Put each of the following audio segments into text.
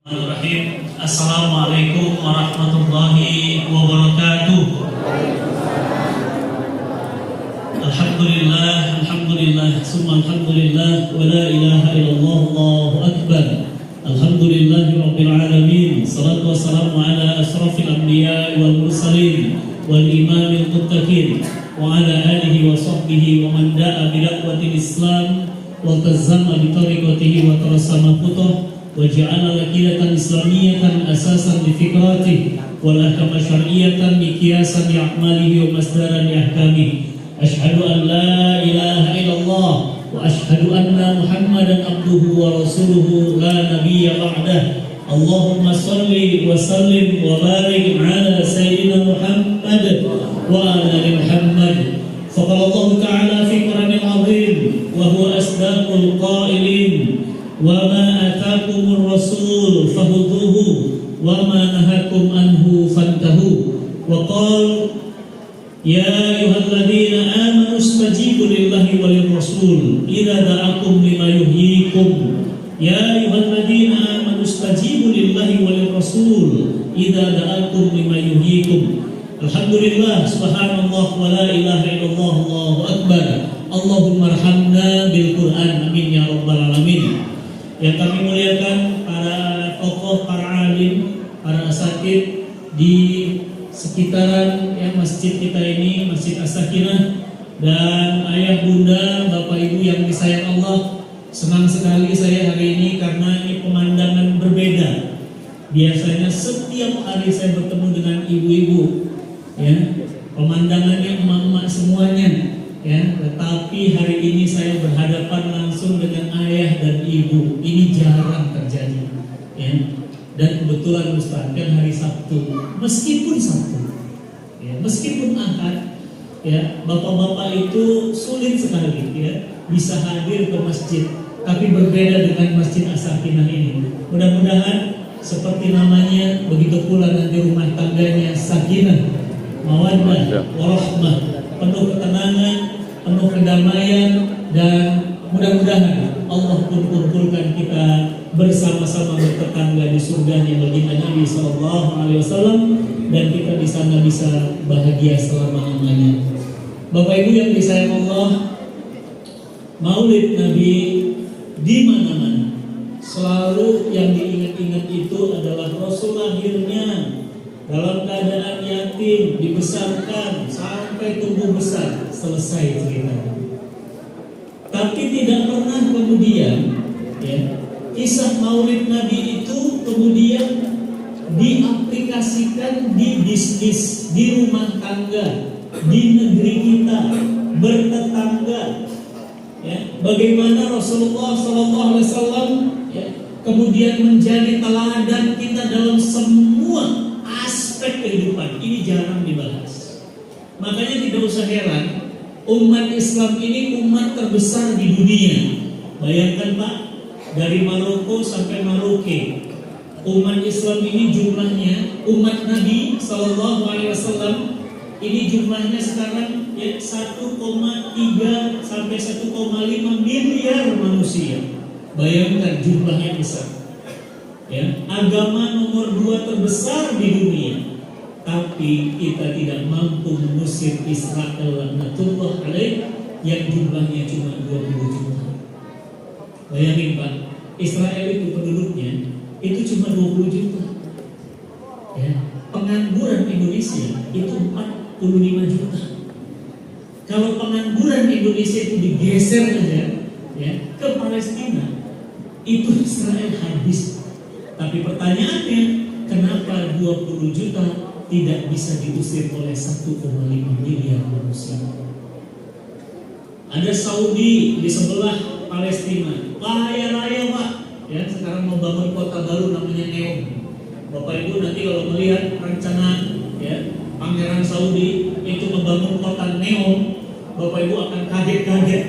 Bismillahirrahmanirrahim. Assalamualaikum warahmatullahi wabarakatuh. Alhamdulillah, summa alhamdulillah, wa la ilaha illallah, Allahu akbar. Alhamdulillahi rabbil alamin. Salatu wassalamu ala asrafil anbiya wal mursalin wal imamil muttaqin wa ala alihi wa sahbihi wa man da'a bi da'watil islam wa tazzama bi tariqatihi wa tarasama khutah وجعل لكيلة إسلامية أساسا لفكراته والأحكام شرعية مقياسا لأعماله ومصدرا لأحكامه. أشهد أن لا إله إلا الله وأشهد أن محمدا عبده ورسوله لا نبي بعده. اللهم صل وسلم وبارك على سيدنا محمد وعلى آل محمد. فقال الله تعالى في القرآن العظيم وهو أصدق القائلين وما آتاكم الرسول فخذوه وما نهاكم عنه فانتهوا وقال يا أيها الذين آمنوا استجيبوا لله وللرسول إذا دعاكم لما يحييكم يا أيها الذين آمنوا استجيبوا لله وللرسول إذا دعاكم لما يحييكم. Alhamdulillah, subhanallah, wa la ilaha illallah, Allahu akbar. Allahumma arhamna bil Qur'an, amin ya rabbal alamin. Yang kami muliakan para tokoh, para alim, para asatidz di sekitaran masjid kita ini, Masjid As-Sakinah, dan ayah bunda, bapak ibu yang disayang Allah. Senang sekali saya hari ini karena ini pemandangan berbeda. Biasanya setiap hari saya bertemu dengan ibu-ibu, pemandangannya emak-emak semuanya, tetapi hari ini saya berhadapan langsung dengan ayah dan ibu. Ini jarang terjadi, dan kebetulan Ustaz kan hari Sabtu, meskipun Sabtu, meskipun Ahad, bapak-bapak itu sulit sekali bisa hadir ke masjid, tapi berbeda dengan Masjid As-Sakinah ini. Mudah-mudahan seperti namanya, begitu pula nanti rumah tangganya sakinah, mawaddah, warahmah, penuh ketenangan, penuh kedamaian, dan mudah-mudahan Allah pun kumpulkan kita bersama-sama bertetangga di surganya baginda Nabi SAW, dan kita di sana bisa bahagia selama-lamanya. Bapak Ibu yang disayang Allah, Maulid Nabi di mana-mana selalu yang diingat-ingat itu adalah Rasul lahirnya dalam keadaan yatim, dibesarkan sampai tumbuh besar, selesai ceritanya. Tapi tidak pernah kemudian kisah Maulid Nabi itu kemudian diaplikasikan di bisnis, di rumah tangga, di negeri kita, bertetangga. Bagaimana Rasulullah SAW kemudian menjadi teladan kita dalam semua aspek kehidupan. Ini jarang dibahas. Makanya tidak usah heran, umat Islam ini umat terbesar di dunia. Bayangkan Pak, dari Maroko sampai Maroke, umat Islam ini jumlahnya, umat Nabi SAW ini jumlahnya sekarang 1,3 sampai 1,5 miliar manusia. Bayangkan jumlahnya besar. Agama nomor 2 terbesar di dunia, tapi kita tidak mampu mengusir Israel laknatullah alaih yang jumlahnya cuma 20 juta. Bayangin Pak, Israel itu penduduknya itu cuma 20 juta. Pengangguran Indonesia itu 45 juta. Kalau pengangguran Indonesia itu digeser aja ke Palestina, itu Israel habis. Tapi pertanyaannya, kenapa 20 juta tidak bisa diusir oleh 1,5 miliar manusia? Ada Saudi di sebelah Palestina, kaya raya Pak, sekarang mau bangun kota baru namanya Neom. Bapak Ibu nanti kalau melihat rencana Pangeran Saudi itu membangun kota Neom, Bapak Ibu akan kaget-kaget.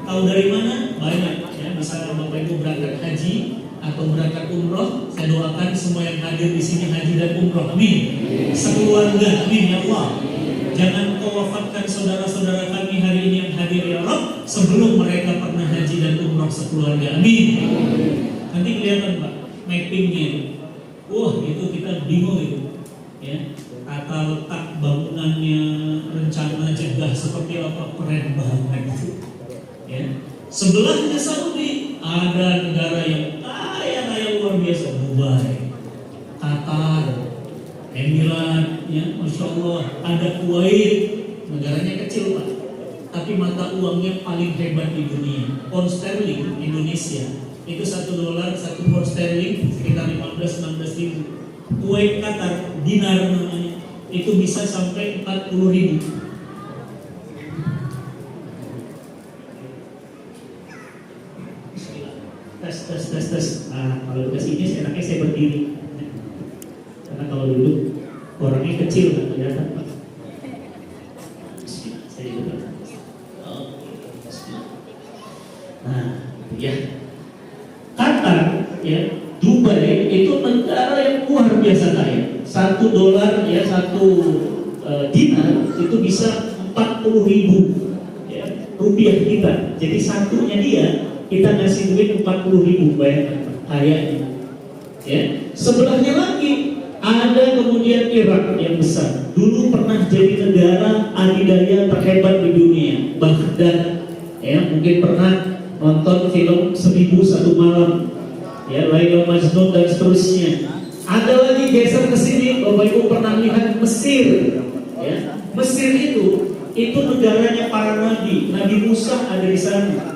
Tahu dari mana? Banyak. Misalnya Bapak Ibu berangkat haji atau berangkat umroh, saya doakan semua yang hadir di sini haji dan umroh, amin. Sekeluarga, amin ya Allah. Jangan kau wafatkan saudara-saudara kami hari ini yang hadir ya Allah sebelum mereka pernah haji dan umroh sekeluarga, amin. Nanti kelihatan Pak mappingnya. Wah, itu kita bingung itu. Ya, tata letak bangunannya, rencana cegah seperti apa, keren banget itu. Ya. Sebelahnya Saudi ada negara yang kaya luar biasa, Dubai, Qatar, Emirat, ya, Masya Allah. Ada Kuwait, negaranya kecil Pak, tapi mata uangnya paling hebat di dunia. Pound sterling Indonesia itu $1, 1 pound sterling sekitar 15-16 ribu. Kuwait, Qatar, dinar namanya, itu bisa sampai 40 ribu. Tes. Nah, kalau udah sini enaknya saya berdiri, karena kalau duduk orangnya kecil nggak kelihatan Pak. Saya juga. Nah, ya, Qatar, ya, Dubai itu negara yang luar biasa kaya. $1 ya, 1 dinar itu bisa 40 ribu ya, rupiah kita. Jadi satunya dia kita ngasih duit 40 ribu, bayangkan kayanya. Ya, sebelahnya lagi ada kemudian Irak yang besar. Dulu pernah jadi negara adidaya terhebat di dunia. Baghdad, ya, mungkin pernah nonton film 1001 Malam, ya, Laila Majnun dan seterusnya. Ada lagi geser ke sini, Bapak Ibu pernah lihat Mesir, ya. Mesir itu negaranya para nabi. Nabi Musa ada di sana.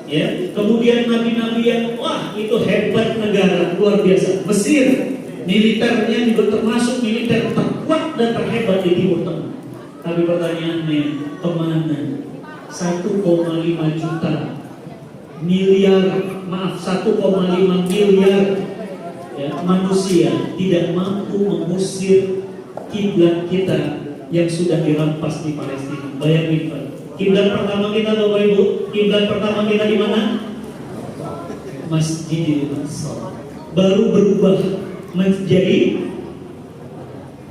Ya, kemudian nabi-nabi yang wah itu hebat negara luar biasa. Mesir militernya juga termasuk militer terkuat dan terhebat di Timur Tengah. Tapi pertanyaannya kemana 1,5 juta miliar, maaf 1,5 miliar ya, manusia tidak mampu mengusir kiblat kita yang sudah dirampas di Palestina. Bayangin Pak. Kiblat pertama kita Bapak Ibu, kiblat pertama kita di mana? Masjidil Aqsa. Baru berubah menjadi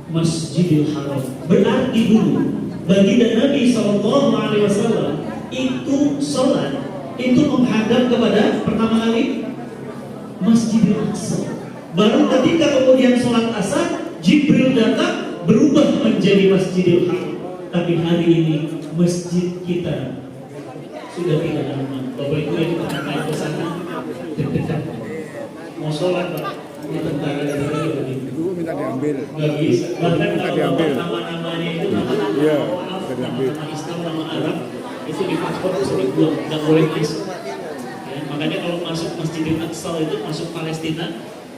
Masjidil Haram. Berarti dulu baginda Nabi SAW itu sholat itu menghadap kepada pertama kali Masjidil Aqsa. Baru ketika kemudian sholat asar Jibril datang berubah menjadi Masjidil Haram. Tapi hari ini masjid kita sudah tidak aman. Bapak Ibu yang pernah ke sana deg-degan mau sholat Pak, ini tentara dari Dulu minta diambil. nggak bisa. Bahkan Minta kalau diambil. nama-namanya itu nama-nama Iya, maaf, minta diambil. nama Islam, nama Arab itu di paspor itu dibuang, nggak boleh masuk. Ya, makanya kalau masuk Masjidil Aqsa itu masuk Palestina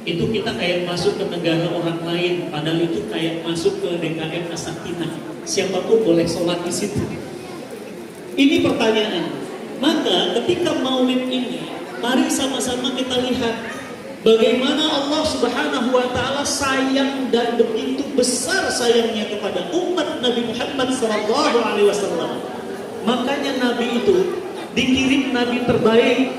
itu kita kayak masuk ke negara orang lain, padahal itu kayak masuk ke DKM Asakinah. Siapapun boleh sholat di situ. Ini pertanyaan. Maka ketika Maulid ini, mari sama-sama kita lihat bagaimana Allah Subhanahu wa taala sayang dan begitu besar sayangnya kepada umat Nabi Muhammad sallallahu alaihi wasallam. Makanya Nabi itu dikirim nabi terbaik,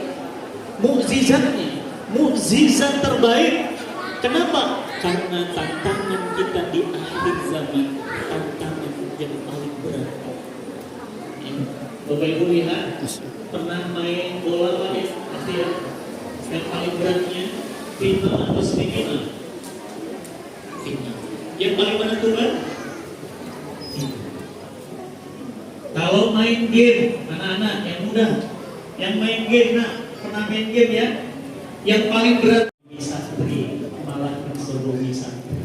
mukjizatnya, mukjizat terbaik. Kenapa? Karena tantangan kita di akhir zaman, tantangan yang paling berat. Bapak Ibu lihat, pernah main bola Pak ya? Pasti ya. Yang paling beratnya final atau semifinal? Final. Yang paling menentukan? Kalau main game, anak-anak yang muda, yang main game, nah, pernah main game ya? Yang paling berat santri malah mensodomi santri.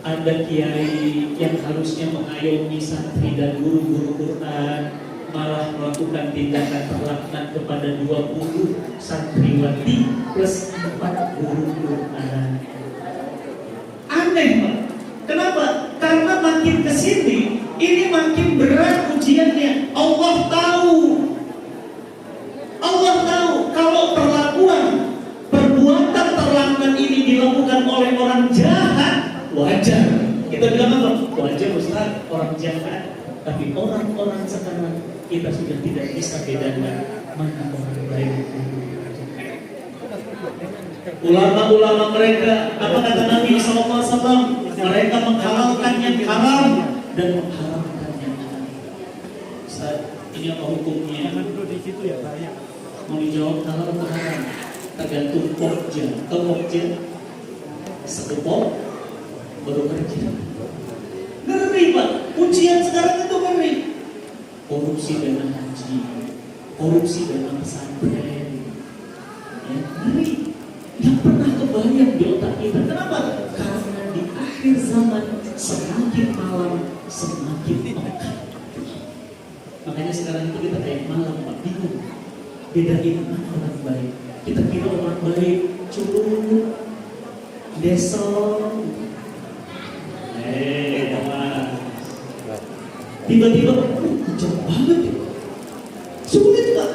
Ada kiai yang harusnya mengayomi santri dan guru-guru Quran malah melakukan tindakan terlaknat kepada 20 santriwati plus 4 guru Quran. Aneh Pak. Kenapa? Karena makin kesini ini makin berat ujiannya. Allah tahu kalau perbuatan terlaknat ini dilakukan oleh orang jahat, wajar. Kita bilang apa? Wajar Ustaz, orang jahat. Tapi orang-orang sekarang kita sudah tidak bisa bedakan mana orang baik. Ulama-ulama mereka, apa kata Nabi SAW? Mereka menghalalkan yang haram dan mengharamkan yang halal. Ustaz, ini apa hukumnya? Mau dijawab halal atau haram? tergantung pokja. Atau pokja satu pok baru kerja. Ngeri Pak, ujian sekarang itu ngeri. Korupsi dana haji, korupsi dana pesantren, ya, ngeri. Yang pernah kebayang di otak kita. Kenapa? Karena di akhir zaman semakin malam semakin pekat. Makanya sekarang itu kita kayak malam Pak, bingung bedain mana orang baik. Kita kira orang baik curut, desol, tiba-tiba kejam banget ya. Sulit Pak.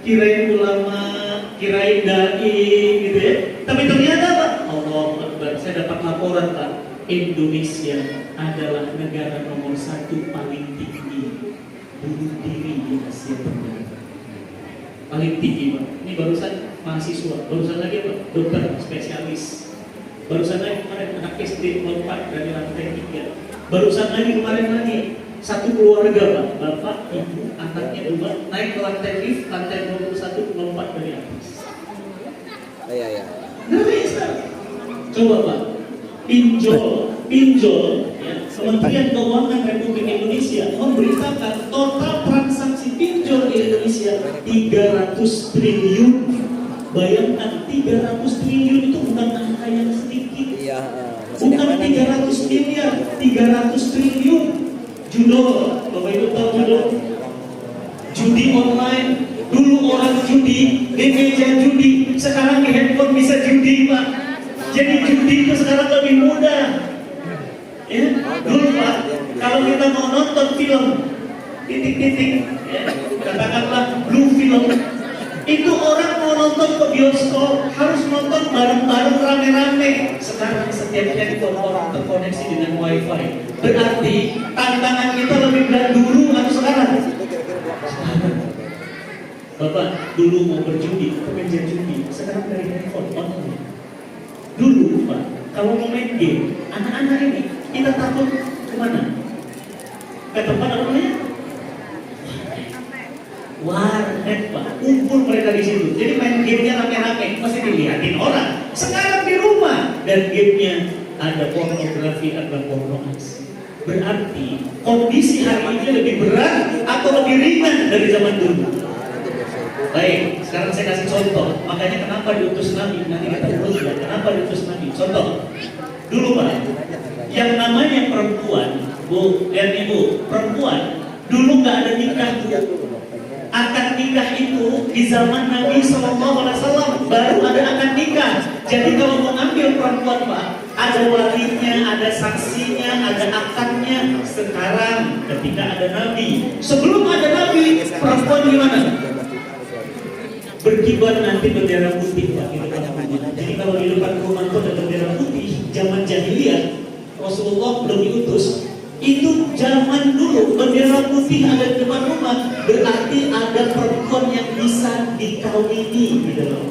Kirain ulama, kirain dai gitu ya. Tapi ternyata Pak, Allah Akbar, saya dapat laporan Pak, Indonesia adalah negara nomor 1 paling tinggi bunuh diri di Asia Tenggara. Paling tinggi Pak. Ini barusan mahasiswa, barusan lagi Pak, dokter spesialis. Barusan lagi kemarin anak SD lompat dari lantai 3. Barusan kemarin satu keluarga Pak, bapak, ibu, anaknya 2 naik ke lantai lift, lantai 21 lompat dari atas. Iya. Ngeri sekali. Coba Pak, pinjol, ya, Kementerian Keuangan Republik Indonesia memberitakan total transaksi pinjol di Indonesia 300 triliun. Bayangkan 300 triliun itu bukan angka yang sedikit. Iya. Bukan 300 miliar, 300 triliun. Judul, Bapak Ibu tahu judul? Judi online. Dulu orang judi di meja judi, sekarang di handphone bisa judi Pak. Jadi judi itu sekarang lebih mudah. Ya, dulu Pak, kalau kita mau nonton film titik-titik, ya, katakanlah blue film, itu orang mau nonton ke bioskop harus nonton bareng-bareng rame-rame. Sekarang setiap handphone orang terkoneksi dengan wifi. Berarti tantangan kita lebih berat dulu atau sekarang? Bapak dulu mau berjudi, pekerja judi, sekarang dari handphone online. Dulu Pak, kalau mau main game, anak-anak ini kita takut kemana? Ke tempat apa namanya? Warnet Pak, kumpul mereka di situ. Jadi main gamenya rame-rame, pasti dilihatin orang. Sekarang di rumah dan gamenya ada pornografi, ada pornografi. Berarti kondisi hari ini lebih berat atau lebih ringan dari zaman dulu. Baik, sekarang saya kasih contoh. Makanya kenapa diutus Nabi? Nanti kita urus ya. Kenapa diutus Nabi? Contoh. Dulu Pak, yang namanya perempuan, Bu, dan Ibu, perempuan dulu nggak ada nikah Bu. Akad nikah itu di zaman Nabi SAW baru ada akad nikah. Jadi kalau mau ambil perempuan Pak, ada walinya, ada saksinya, ada akadnya. Sekarang ketika ada Nabi, sebelum ada Nabi, perempuan gimana? Berkibar nanti bendera putih Pak. Jadi kalau di depan rumah itu ada bendera putih, zaman jahiliyah Rasulullah belum diutus. Itu zaman dulu bendera putih ada di depan rumah, berarti ada perempuan yang bisa dikawini di dalam.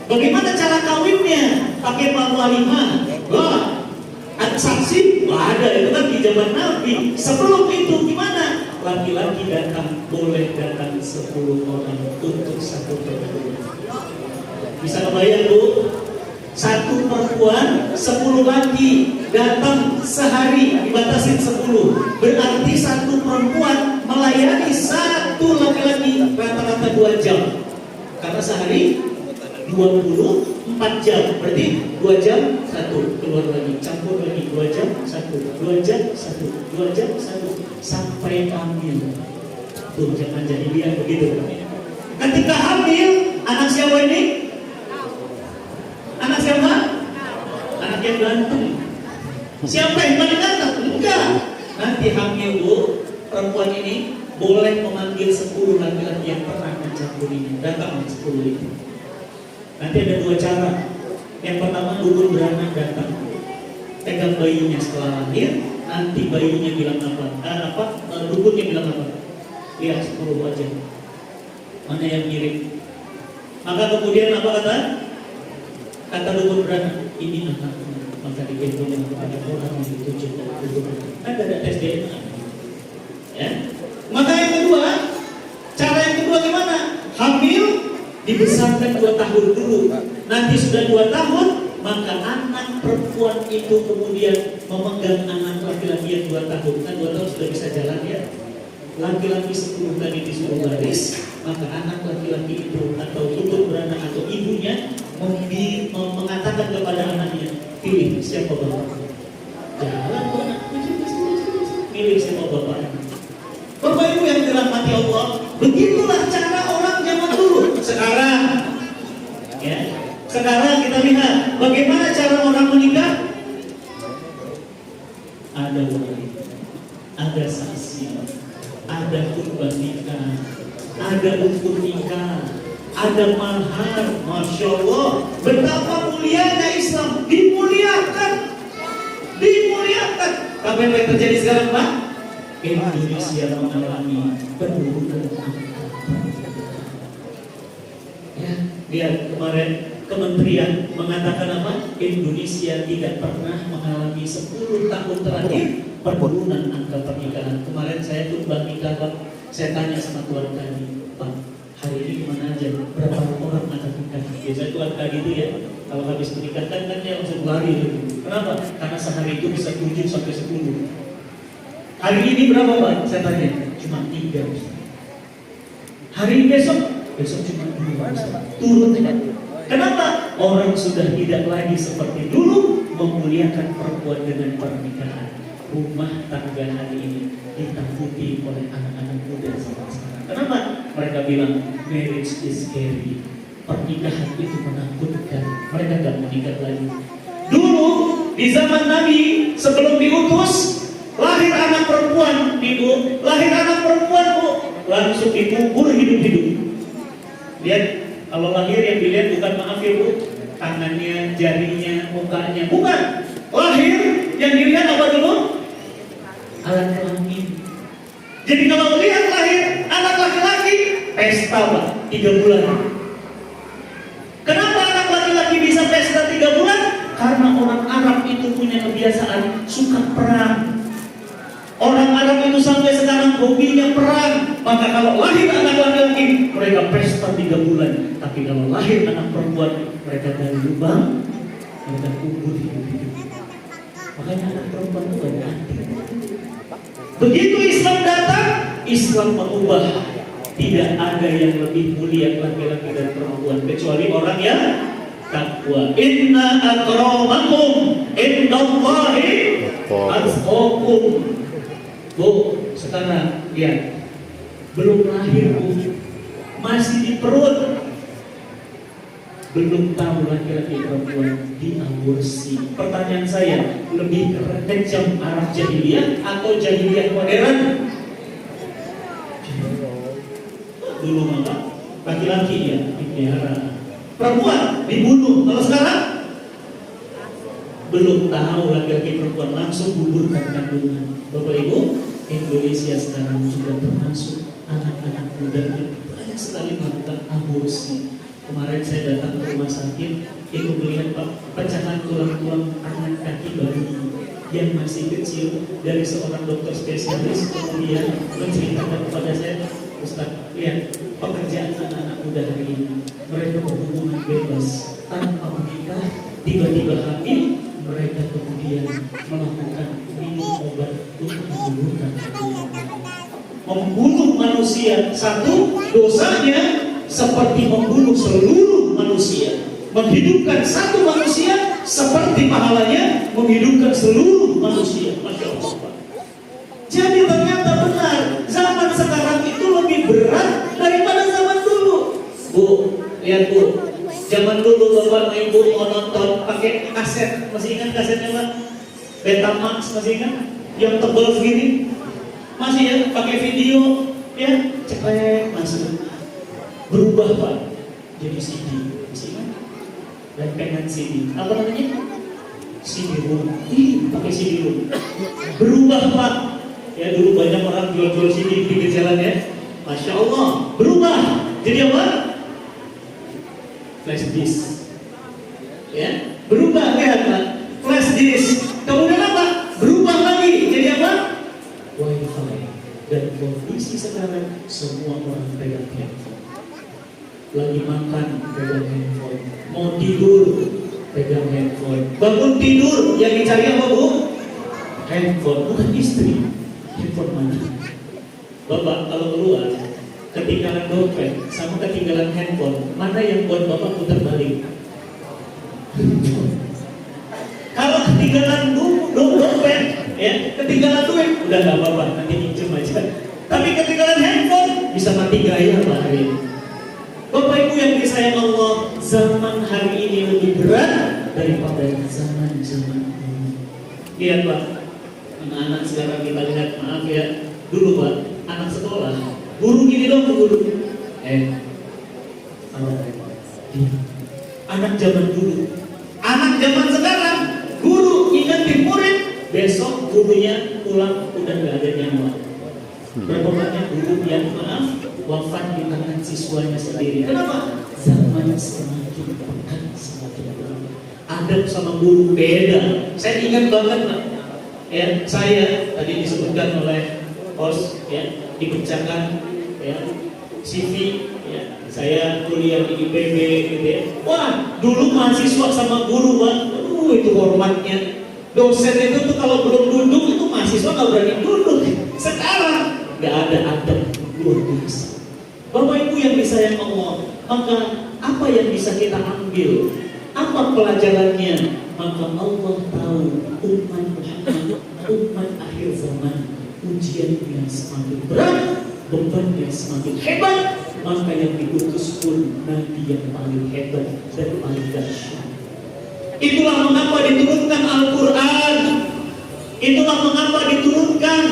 Bagaimana cara kawinnya? Pakai walimah. Wah, ada saksi? Wah, ada, itu kan di zaman Nabi. Sebelum itu gimana? Laki-laki datang, boleh datang 10 orang untuk satu perempuan. Bisa kebayang Bu? Satu perempuan, 10 laki datang sehari dibatasi 10. Berarti satu perempuan melayani satu laki-laki rata-rata 2 jam. Karena sehari 24 jam. Berarti 2 jam 1 keluar lagi, campur lagi 2 jam 1, 2 jam 1, 2 jam 1 sampai hamil. Tuh jangan jadi dia begitu. Ketika hamil, anak siapa ini? Anak siapa? Anak yang ganteng. Siapa yang paling ganteng? Enggak. Nanti hamil Bu, perempuan ini boleh memanggil 10 laki-laki yang pernah mencampurinya. Datang 10 itu. Nanti ada 2 cara. Yang pertama, dukun beranak datang, pegang bayinya setelah lahir. Nanti bayinya bilang apa? Dukunnya bilang apa? Lihat 10 wajah, mana yang mirip. Maka kemudian apa kata? Kata dukun beranak, ini anaknya. Maka digendong kepada orang yang ditunjuk oleh dukun beranak. Kan ada tes DNA. Ya. Maka yang kedua, cara yang kedua gimana? Hamil, dibesarkan 2 tahun dulu. Nanti sudah 2 tahun, maka anak perempuan itu kemudian memegang anak laki-laki yang 2 tahun. Kan 2 tahun sudah bisa jalan ya. Laki-laki 10 tadi disuruh baris, maka anak laki-laki itu atau tutur beranak atau ibunya mengatakan kepada anaknya, pilih siapa bapak. Jalan tuh anak, pilih siapa bapak. Bapak Ibu yang dirahmati Allah, begitulah cara orang zaman dulu. Sekarang kita lihat bagaimana cara orang menikah. Ada wali, ada saksi, ada kurban nikah, ada ukur nikah, ada mahar. Masya Allah, betapa mulianya Islam, dimuliakan. Apa yang terjadi sekarang, Pak? Indonesia mengalami penurunan angka. Ya, lihat kemarin Kementerian mengatakan apa? Indonesia tidak pernah mengalami 10 tahun terakhir penurunan angka pernikahan. Kemarin saya tumbang nikah, Pak. Saya tanya sama tuan tadi, Pak, hari ini kemana aja? Berapa orang akan nikah? Biasanya tuan tadi itu ya, kalau habis menikah kan dia langsung lari. Kenapa? Karena sehari itu bisa 7 sampai 10. Hari ini berapa, Pak? Saya tanya, cuma 3. Hari besok cuma 2. Turun. Kenapa? Orang sudah tidak lagi seperti dulu memuliakan perempuan dengan pernikahan. Rumah tangga hari ini ditakuti oleh anak-anak muda sekarang. Kenapa? Mereka bilang marriage is scary. Pernikahan itu menakutkan. Mereka gak menikah lagi. Dulu di zaman Nabi sebelum diutus, lahir anak perempuan, Ibu, lahir anak perempuan, Bu, langsung dikubur hidup-hidup. Lihat, kalau lahir yang dilihat bukan, maaf ya Bu, tangannya, jarinya, mukanya, bukan. Lahir yang dilihat apa dulu? Alat kelamin. Jadi kalau lihat lahir anak laki-laki, pesta, Pak, 3 bulan. Kenapa anak laki-laki bisa pesta 3 bulan? Karena orang Arab itu punya kebiasaan suka perang. Orang Arab itu sampai sekarang hobinya perang. Maka kalau lahir anak laki-laki, mereka pesta 3 bulan. Tapi kalau lahir anak perempuan, mereka dari lubang, mereka kubur hidup-hidup. Makanya anak perempuan itu banyak hati. Begitu Islam datang, Islam mengubah. Tidak ada yang lebih mulia laki-laki dan perempuan kecuali orang yang takwa. Inna akramakum indallahi atqakum. Bu, sekarang lihat, belum lahir, Bu, masih di perut, belum tahu laki-laki perempuan diaborsi. Pertanyaan saya, lebih kejam Arab jahiliyah atau jahiliyah modern? Dulu maka laki-laki ya dipelihara, perempuan dibunuh. Kalau sekarang belum tahu laki-laki perempuan, langsung gugurkan kandungan. Bapak Ibu, Indonesia sekarang juga termasuk anak-anak muda yang banyak sekali melakukan aborsi. Kemarin saya datang ke rumah sakit, itu melihat pecahan tulang-tulang tangan kaki bayi yang masih kecil dari seorang dokter spesialis. Kemudian menceritakan kepada saya, Ustaz, lihat pekerjaan anak-anak muda hari ini, mereka berhubungan bebas tanpa menikah, tiba-tiba hamil, mereka kemudian melakukan minum obat untuk menggugurkan kandungan. Membunuh manusia, satu dosanya seperti membunuh seluruh manusia. Menghidupkan satu manusia seperti pahalanya menghidupkan seluruh manusia. Masya Allah. Jadi ternyata benar, zaman sekarang itu lebih berat daripada zaman dulu. Bu, lihat Bu, zaman dulu Bapak Ibu mau nonton pakai kaset, masih ingat kasetnya Pak? Betamax, masih ingat? Yang tebal segini, masih ya? Pakai video, ya? Cepet, masih. Berubah Pak, jadi CD, masih ingat? Dan pengen CD, apa namanya? CD-ROM, pakai CD-ROM. Berubah Pak. Ya dulu banyak orang jual-jual CD di pinggir jalan ya. Masya Allah, berubah. Jadi apa? Flash disk. Ya, berubah lihat Pak. Flash disk. Kemudian apa? Berubah lagi. Jadi apa? WiFi. Dan kondisi sekarang semua orang pegang handphone. Lagi makan, pegang handphone. Mau tidur, pegang handphone. Bangun tidur, yang dicari apa bu? Handphone, bukan istri. Handphone mana? Bapak kalau keluar, ketinggalan dompet sama ketinggalan handphone, mana yang buat bapak putar balik? Kalau ketinggalan dompet, ya ketinggalan duit, udah nggak apa-apa, nanti pinjam aja. Tapi ketinggalan handphone bisa mati gaya Pak hari ini. Bapak Ibu yang disayang Allah, zaman hari ini lebih berat daripada zaman-zaman dulu. Lihat Pak, anak-anak sekarang kita lihat, maaf ya, dulu Pak, anak sekolah, guru gini dong guru. Anak zaman dulu, anak zaman sekarang, guru ingetin murid, besok gurunya pulang udah nggak ada nyawa. Berapa banyak guru yang maaf wafat di tangan siswanya sendiri. Kenapa? Zaman semakin pekan, semakin lama. Adab sama guru beda. Saya ingat banget Pak. Ya, saya tadi disebutkan oleh host ya, dibacakan ya CV ya, saya kuliah di IPB gitu ya. Wah, dulu mahasiswa sama guru Pak, itu hormatnya. Dosen itu tuh kalau belum duduk itu mahasiswa nggak berani duduk. Sekarang nggak ada adab, luar biasa. Bapak Ibu yang disayang Allah, maka apa yang bisa kita ambil? Apa pelajarannya? Maka Allah tahu umat Muhammad, umat akhir zaman, ujian yang semakin berat, beban yang semakin hebat, maka yang diutus pun Nabi yang paling hebat dan paling dahsyat. Itulah mengapa diturunkan Al-Quran. Itulah mengapa diturunkan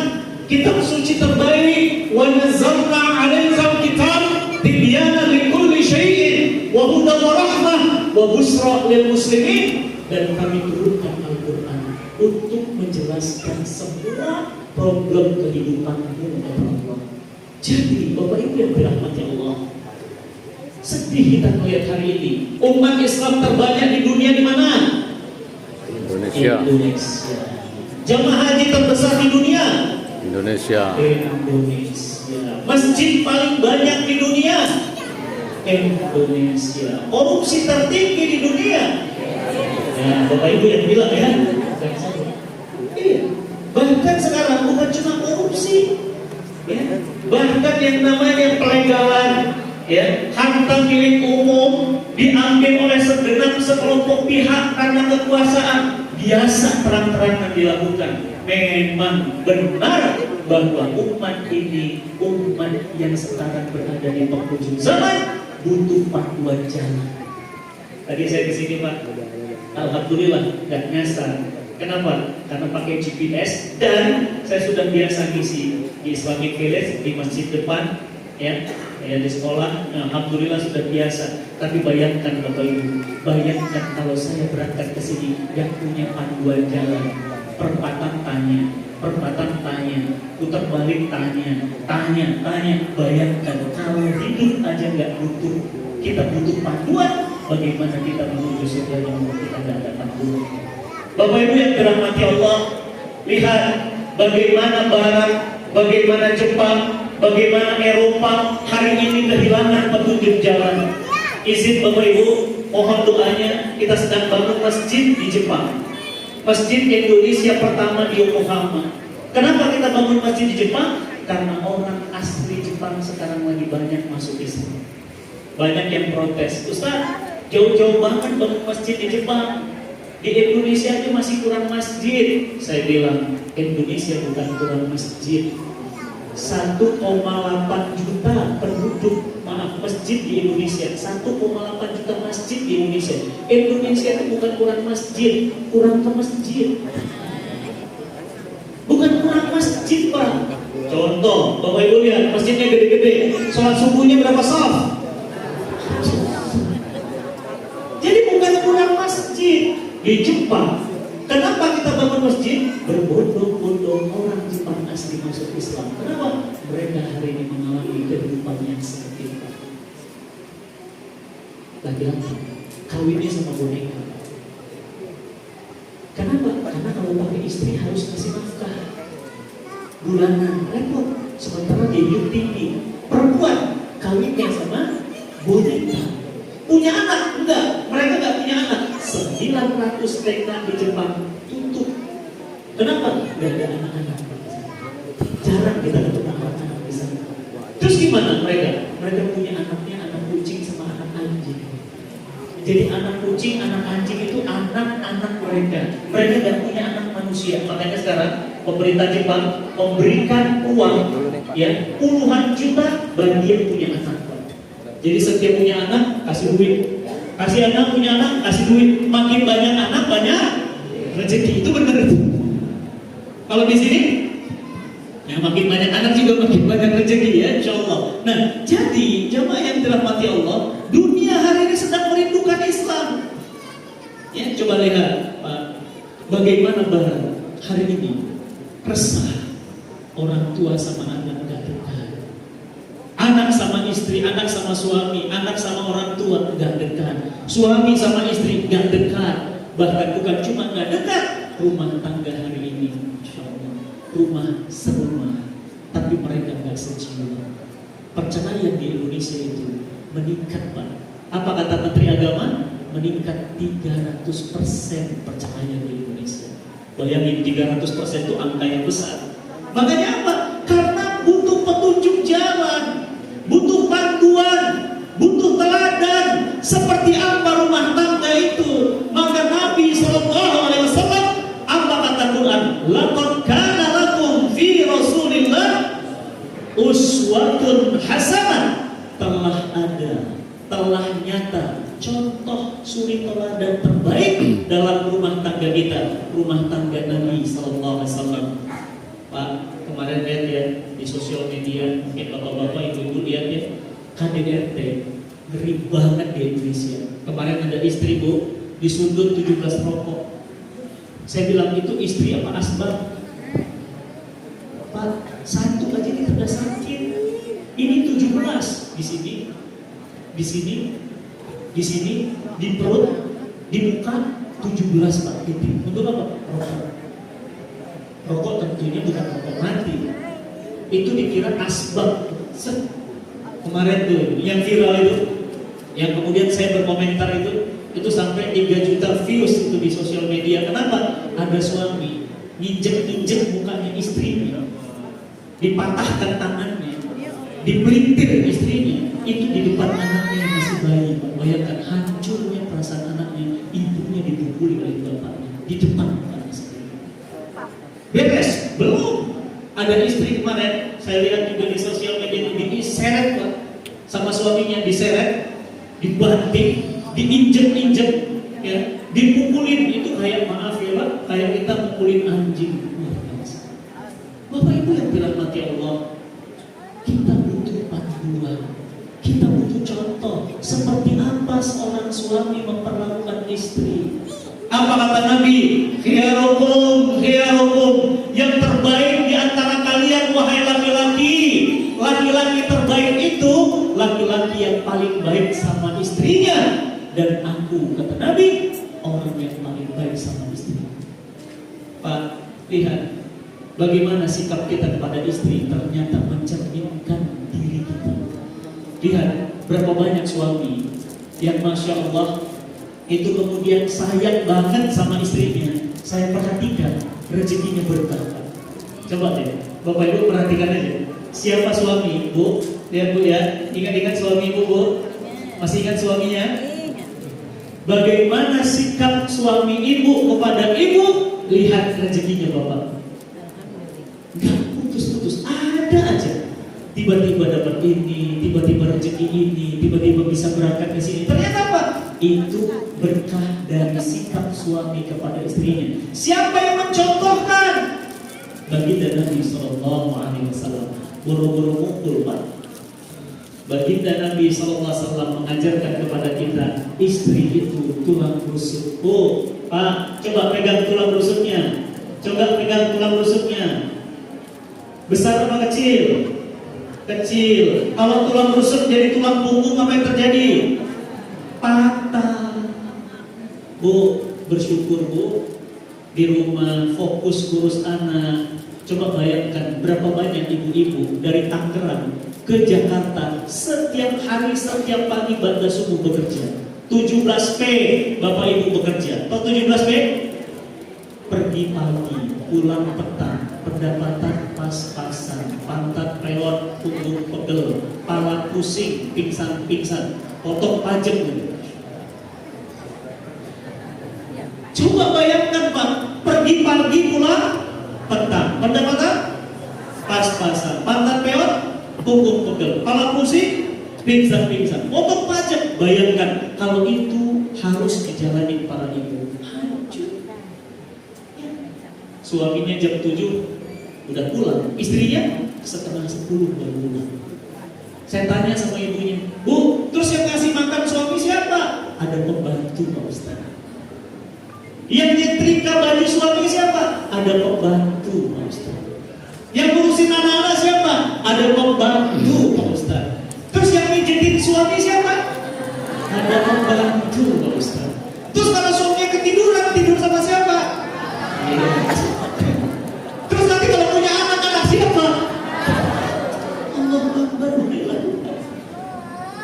kitab suci terbaik. Wa nazzalna 'alaikal kitab tibyanan likulli syai'in wa hudan wa rahmah wa busra lil muslimin. Dan kami turunkan Al-Quran untuk menjelaskan semua problem kehidupanmu ya Allah. Jadi Bapak Ibu yang dirahmati Allah, sedih kita melihat hari ini umat Islam terbanyak di dunia di mana? Indonesia. Jamaah haji terbesar di dunia? Indonesia. Masjid paling banyak di dunia? Indonesia. Korupsi tertinggi di dunia? Ya, Bapak Ibu yang bilang ya. Iya. Bahkan sekarang bukan cuma korupsi, ya. Bahkan yang namanya pelegalan, ya, harta milik umum diambil oleh sekelompok pihak karena kekuasaan biasa terang-terangan dilakukan. Memang benar bahwa umat ini umat yang sekarang berada di penghujung zaman, butuh panduan jalan. Tadi saya di sini Pak, alhamdulillah nggak nyasar. Kenapa? Karena pakai GPS dan saya sudah biasa ngisi di Islamic Village di masjid depan, ya di sekolah. Alhamdulillah sudah biasa. Tapi bayangkan Bapak Ibu, bayangkan kalau saya berangkat ke sini yang punya panduan jalan, perempatan tanya, putar balik tanya. Bayangkan kalau hidup aja nggak butuh, kita butuh panduan. Bagaimana kita menuju surga yang kita nggak ada panduan? Bapak Ibu yang dirahmati Allah, lihat bagaimana Barat, bagaimana Jepang, bagaimana Eropa hari ini kehilangan petunjuk jalan. Izin Bapak Ibu, mohon doanya, kita sedang bangun masjid di Jepang, masjid Indonesia pertama di Yokohama. Kenapa kita bangun masjid di Jepang? Karena orang asli Jepang sekarang lagi banyak masuk Islam. Banyak yang protes, Ustaz, jauh-jauh banget bangun masjid di Jepang. Di Indonesia aja masih kurang masjid. Saya bilang, Indonesia bukan kurang masjid. 1,8 juta penduduk, masjid di Indonesia. 1,8 juta masjid di Indonesia. Indonesia itu bukan kurang masjid, kurang ke masjid. Bukan kurang masjid Pak. Contoh, Bapak Ibu lihat, masjidnya gede-gede. Sholat subuhnya berapa shaf? Jadi bukan kurang masjid. Di Jepang, kenapa kita bangun masjid? Berbondong-bondong orang Jepang asli masuk Islam. Kenapa? Mereka hari ini mengalami kehidupan yang sempit. Laki-laki kawinnya sama boneka. Kenapa? Karena kalau pakai istri harus kasih nafkah bulanan, repot. Sementara dia hidup tinggi. Perempuan kawinnya sama boneka. Punya anak? Enggak, mereka enggak punya anak. 900 TK di Jepang tutup. Kenapa? Enggak ada anak-anak. Jarang kita ketemu anak-anak di sana. Terus gimana mereka? Mereka punya anaknya anak kucing sama anak anjing. Jadi anak kucing, anak anjing itu anak-anak mereka. Mereka nggak punya anak manusia. Makanya sekarang pemerintah Jepang memberikan uang ya puluhan juta bagi yang punya anak. Jadi setiap punya anak kasih duit, kasih anak punya anak kasih duit. Makin banyak anak banyak rezeki, itu benar itu. Kalau di sini ya makin banyak anak juga makin banyak rezeki ya, insya Allah. Nah, jadi jamaah yang dirahmati Allah, dunia hari ini sedang merindukan Islam. Ya, coba lihat Pak, bagaimana Barat hari ini resah, orang tua sama anak gak dekat, anak sama istri, anak sama suami, anak sama orang tua gak dekat, suami sama istri gak dekat. Bahkan bukan cuma gak dekat, rumah tangga hari ini rumah serumah, tapi mereka nggak sejiwa. Perceraian di Indonesia itu meningkat, Pak. Apa kata Menteri Agama? Meningkat 300% perceraian di Indonesia. Bayangin 300% itu angka yang besar. Makanya apa? Karena butuh petunjuk jalan, butuh panduan, butuh teladan. Seperti apa rumah tangga itu? Maka Nabi SAW apa kata Quran? Laqad kana fi Rasulillah uswatun hasanah. Telah ada, telah nyata contoh suri teladan terbaik dalam rumah tangga kita, rumah tangga Nabi sallallahu alaihi wasallam. Pak, kemarin lihat ya di sosial media, mungkin bapak-bapak ibu-ibu lihat ya, KDRT ngeri banget di Indonesia. Kemarin ada istri Bu disundut 17 rokok. Saya bilang itu istri apa asbab? Pak, satu aja ini sudah sakit. Ini 17 di sini, di sini, di sini, di perut, di muka 17 Pak. Untuk apa? Rokok. Rokok tentunya bukan rokok mati. Itu dikira asbab. Kemarin tuh yang viral itu, yang kemudian saya berkomentar itu sampai 3 juta views itu di sosial media. Kenapa? Ada suami injek mukanya istrinya, dipatahkan tangannya, dipelintir istrinya, itu di depan anaknya yang masih bayi. Bayangkan hancurnya perasaan anaknya, ibunya dipukuli oleh bapaknya di depan anaknya sendiri. Beres? Belum. Ada istri kemarin, saya lihat juga di sosial media itu diseret Pak, sama suaminya diseret, dibanting, diinjek-injek, ya, dipukulin. Itu kayak maaf ya Pak, kayak kita pukulin anjing. Bapak Ibu yang dirahmati Allah, kita butuh panduan, kita butuh contoh seperti apa seorang suami memperlakukan istri. Apa kata Nabi? Khiyarukum, yang terbaik di antara kalian wahai laki-laki. Laki-laki terbaik itu laki-laki yang paling baik sama istrinya. Dan aku, kata Nabi, orang yang paling baik sama istrinya. Pak, lihat bagaimana sikap kita kepada istri ternyata mencerminkan diri kita. Lihat berapa banyak suami yang Masya Allah itu kemudian sayang banget sama istrinya. Saya perhatikan rezekinya berkah. Coba deh Bapak Ibu perhatikan aja. Siapa suami Bu? Lihat Bu ya, ingat-ingat suami Ibu Bu? Masih ingat suaminya? Bagaimana sikap suami ibu kepada ibu? Lihat rezekinya Bapak. Gak putus-putus, ada aja. Tiba-tiba dapat ini, tiba-tiba rezeki ini, tiba-tiba bisa berangkat ke sini. Ternyata apa? Itu berkah dari sikap suami kepada istrinya. Siapa yang mencontohkan? Baginda Nabi SAW. Buru-buru muncul Pak. Baginda Nabi SAW mengajarkan kepada kita, istri itu tulang rusuk. Oh, Pak, coba pegang tulang rusuknya. Coba pegang tulang rusuknya. Besar apa kecil? Kecil. Kalau tulang rusuk jadi tulang punggung, apa yang terjadi? Patah. Bu, bersyukur Bu, di rumah fokus ngurus anak. Coba bayangkan berapa banyak ibu-ibu dari Tangerang ke Jakarta setiap hari setiap pagi ba'da subuh bekerja. 17P Bapak Ibu bekerja. Atau 17P? Pergi pagi, pulang petang, pendapatan pas-pasan, pantat reot, punggung pegel, pala pusing, pingsan-pingsan, potong pajak gitu. Coba bayangkan Pak, pergi pagi, pulang petang, pendapatan pas-pasan, pantat reot, punggung pegel, pala pusing, pingsan-pingsan, potong pajak. Bayangkan kalau itu harus dijalani para ibu. Hancur. Suaminya jam 7 udah pulang, istrinya setengah 10 baru pulang. Saya tanya sama ibunya, Bu, terus yang ngasih makan suami siapa? Ada pembantu Pak Ustaz. Yang nyetrika baju suami siapa? Ada pembantu Pak Ustaz. Yang ngurusin anak-anak siapa? Ada pembantu Pak Ustaz. Terus yang mijitin suami siapa? Ada pembantu Pak Ustaz. Terus kalau suaminya ketiduran, tidur sama siapa? Terus nanti kalau punya anak-anak siapa? Allah Akbar.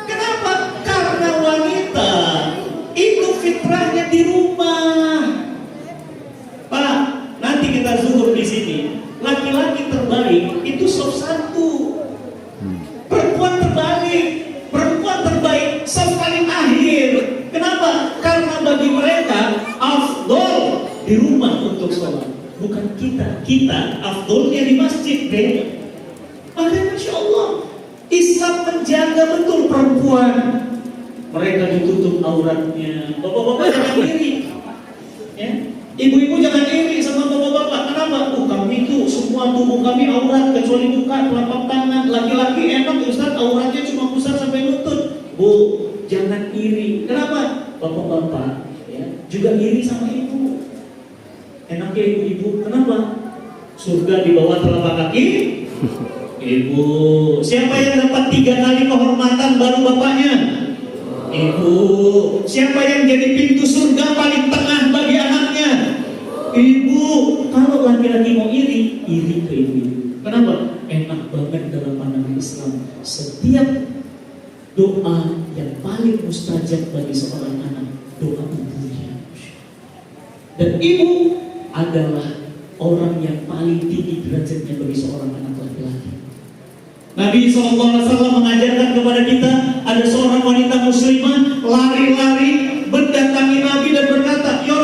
Kenapa? Karena wanita itu fitrahnya di rumah. Pak, nanti kita zuhur di sini. Laki-laki terbaik itu sop 1. Perempuan terbaik sop paling akhir. Kenapa? Karena bagi mereka afdol di rumah untuk sholat. Bukan kita afdolnya di masjid beda. Makanya Masya Allah, Islam menjaga betul perempuan. Mereka ditutup auratnya. Bapak-bapak jangan iri, ya. Ibu-ibu jangan iri sama bapak-bapak. Kenapa? Kami itu semua tubuh kami aurat kecuali muka, telapak tangan. Laki-laki enak Ustaz, auratnya cuma pusar sampai lutut. Bu, jangan iri. Kenapa? Bapak-bapak ya, juga iri sama ibu. Enaknya ibu-ibu, kenapa? Surga di bawah telapak kaki ibu. Siapa yang dapat 3 kali kehormatan baru bapaknya? Ibu. Siapa yang jadi pintu surga paling tengah bagi anaknya? Ibu. Kalau laki-laki mau iri ke ibu. Kenapa? Enak banget dalam pandangan Islam. Setiap doa yang paling mustajab bagi seorang anak, doa ibunya. Dan ibu adalah orang yang paling tinggi derajatnya bagi seorang anak laki-laki. Nabi SAW mengajarkan kepada kita, ada seorang wanita muslimah lari-lari mendatangi Nabi dan berkata, Ya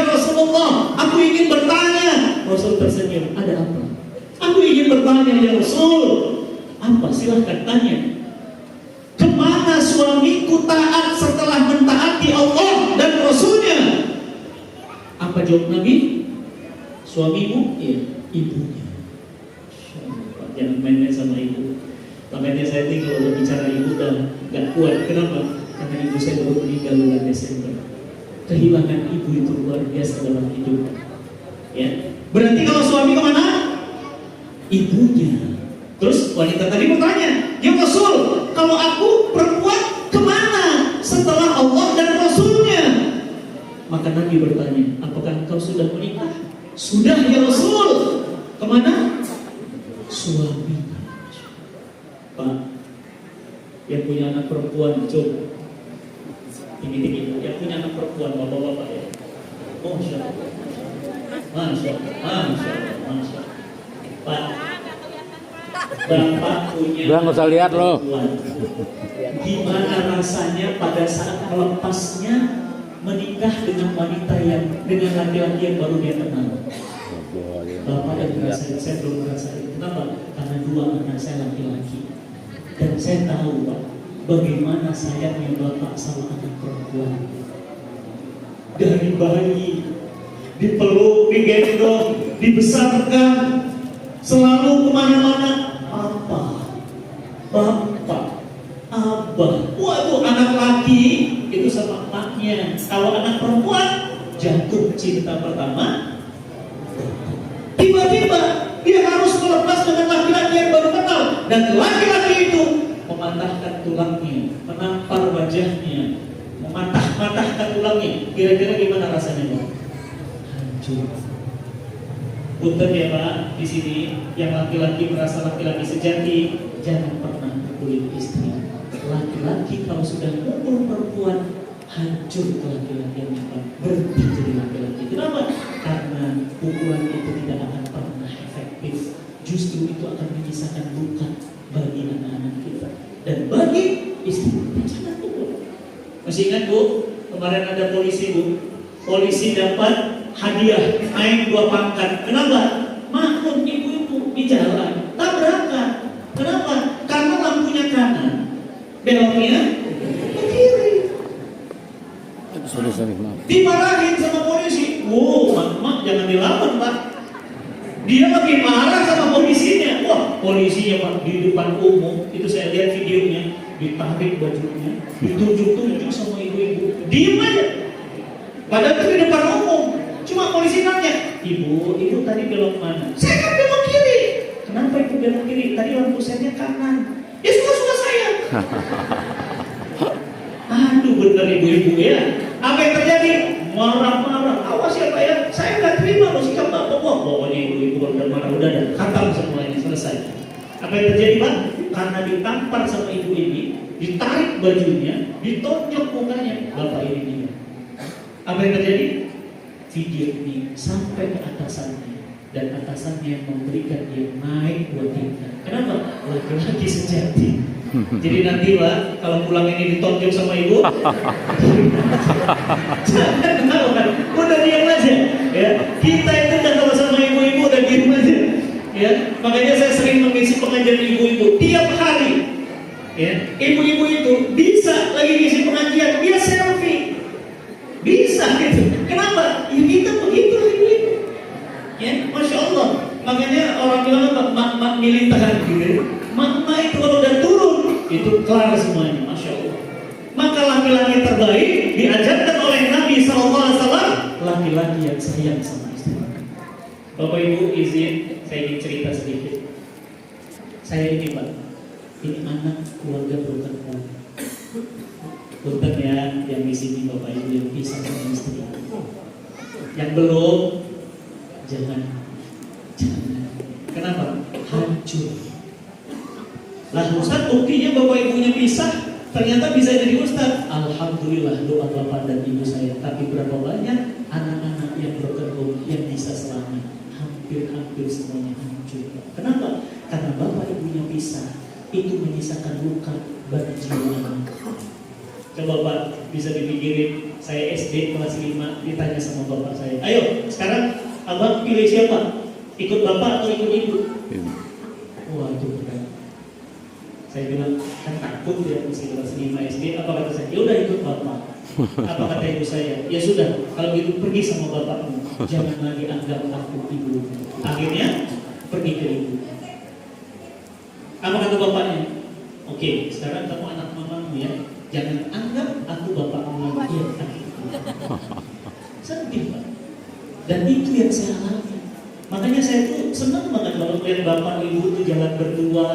Rasulullah, aku ingin bertanya. Rasul tersenyum, ada apa? Aku ingin bertanya ya Rasul. Apa? Silahkan tanya. Kemana suamiku taat setelah mentaati Allah dan Rasulnya? Apa jawab Nabi? Suamimu? Iya, ibunya. Jangan main-main sama ibu. Makanya saya tinggal kalau bicara ibu dan gak kuat. Kenapa? Karena ibu saya baru meninggal bulan Desember. Kehilangan ibu itu luar biasa dalam hidup. Ya, berarti kalau suami kemana? Ibunya. Terus wanita tadi bertanya, ya Rasul, kalau aku perempuan kemana setelah Allah dan Rasulnya? Maka Nabi bertanya, apakah engkau sudah menikah? Sudah ya Rasul. Kemana? Suami. Pak, yang punya anak perempuan, coba tinggi-tinggi, yang punya anak perempuan, bapak-bapak ya. Masya Allah. Masya Allah. Pak, Bapak punya Udah nggak usah lihat loh. Gimana rasanya pada saat melepasnya menikah dengan wanita yang dengan laki-laki yang baru dia kenal? Bapak yang ngerasain, saya belum ngerasain. Kenapa? Karena 2 anak saya laki-laki. Dan saya tahu Pak, bagaimana sayangnya Bapak sama anak perempuan. Dari bayi, dipeluk, digendong, dibesarkan, selalu kemana-mana. Bapak, abah. Waduh, anak laki itu sama emaknya. Kalau anak perempuan, jatuh cinta pertama. Tiba-tiba dia harus melepas dengan laki-laki yang baru kenal, dan laki-laki itu mematahkan tulangnya, menampar wajahnya, mematah-matahkan tulangnya. Kira-kira gimana rasanya Pak? Hancur. Punten ya Pak, di sini yang laki-laki merasa laki-laki sejati, jangan pernah pukul istri. sudah mukul perempuan, hancur laki-laki yang berhenti jadi laki-laki. Kenapa? Karena pukulan itu tidak akan pernah efektif. Justru itu akan menyisakan luka bagi anak-anak kita dan bagi istri kita. Jangan pukul. Masih ingat Bu? Kemarin ada polisi Bu. Polisi dapat hadiah naik 2 pangkat. Kenapa? Maklum ibu-ibu di jalan tabrakan. Kenapa? Karena lampunya kanan, beloknya ke kiri. Sorry, maaf. Dimarahin sama polisi. Wow, mak jangan dilawan Pak. Dia lagi marah sama polisinya. Wah, polisinya Pak di depan umum itu saya lihat videonya, ditarik bajunya, ditunjuk-tunjuk sama ibu-ibu. Diem aja. Padahal itu di depan umum. Cuma polisi nanya, ibu tadi belok mana? Saya kan belok kiri. Kenapa ibu belok kiri? Tadi lampu sennya kanan. Ya suka-suka saya. Aduh bener ibu-ibu ya. Apa yang terjadi? Marah-marah. Awas ya Pak ya. Saya nggak terima loh sikap Bapak. Wah, pokoknya ibu-ibu udah marah udah dan khatam semuanya selesai. Apa yang terjadi Pak? Karena ditampar sama ibu ini, ditarik bajunya, ditonjok mukanya, Bapak ini dia. Apa yang terjadi? Video ini sampai ke atasannya dan atasannya yang memberikan dia naik 2 tingkat. Kenapa? Laki-laki sejati. Jadi nanti Pak, kalau pulang ini ditonjok sama ibu, jangan ketahuan, udah diam aja. Ya, kita itu udah kalau sama ibu-ibu udah diam aja. Ya, makanya saya sering mengisi pengajian ibu-ibu tiap hari. Ya, ibu-ibu itu bisa lagi ngisi pengajian, dia selfie, bisa gitu. Kenapa? Ya kita begitu ibu-ibu. Ya, masya Allah. Makanya orang bilang apa? Mak militer gitu. Mak itu kalau udah turun itu kelar semuanya, masya Allah. Maka laki-laki terbaik diajarkan oleh Nabi SAW, laki-laki yang sayang sama istri. Bapak Ibu izin saya ingin cerita sedikit. Saya ini Pak, ini anak keluarga broken home. Bukan ya yang di sini Bapak Ibu yang pisah sama istri. Yang belum, jangan. Kenapa? Hancur. Lah Ustaz, buktinya Bapak Ibunya pisah, ternyata bisa jadi Ustaz. Alhamdulillah doa Bapak dan Ibu saya. Tapi berapa banyak anak-anak yang broken home yang bisa selamat? Hampir semuanya hancur. Kenapa? Karena Bapak Ibunya pisah, itu menyisakan luka bagi jiwa. Coba Pak, bisa dipikirin, saya SD kelas 5 ditanya sama Bapak saya, ayo sekarang Abang pilih siapa? Ikut Bapak atau ikut Ibu? Wah itu berat. Saya bilang, kan takut ya mesti kelas 5 SD. Apa kata saya? Ya udah ikut Bapak. Apa kata ibu saya? Ya sudah, kalau gitu pergi sama bapakmu. Jangan lagi anggap aku ibu. Akhirnya pergi ke ibu. Apa kata bapaknya? Oke, sekarang kamu anak mamamu ya. Jangan anggap aku bapakmu lagi. Ya, sedih Pak. Dan itu yang saya alami. Makanya saya tuh senang banget kalau melihat bapak ibu itu jalan berdua,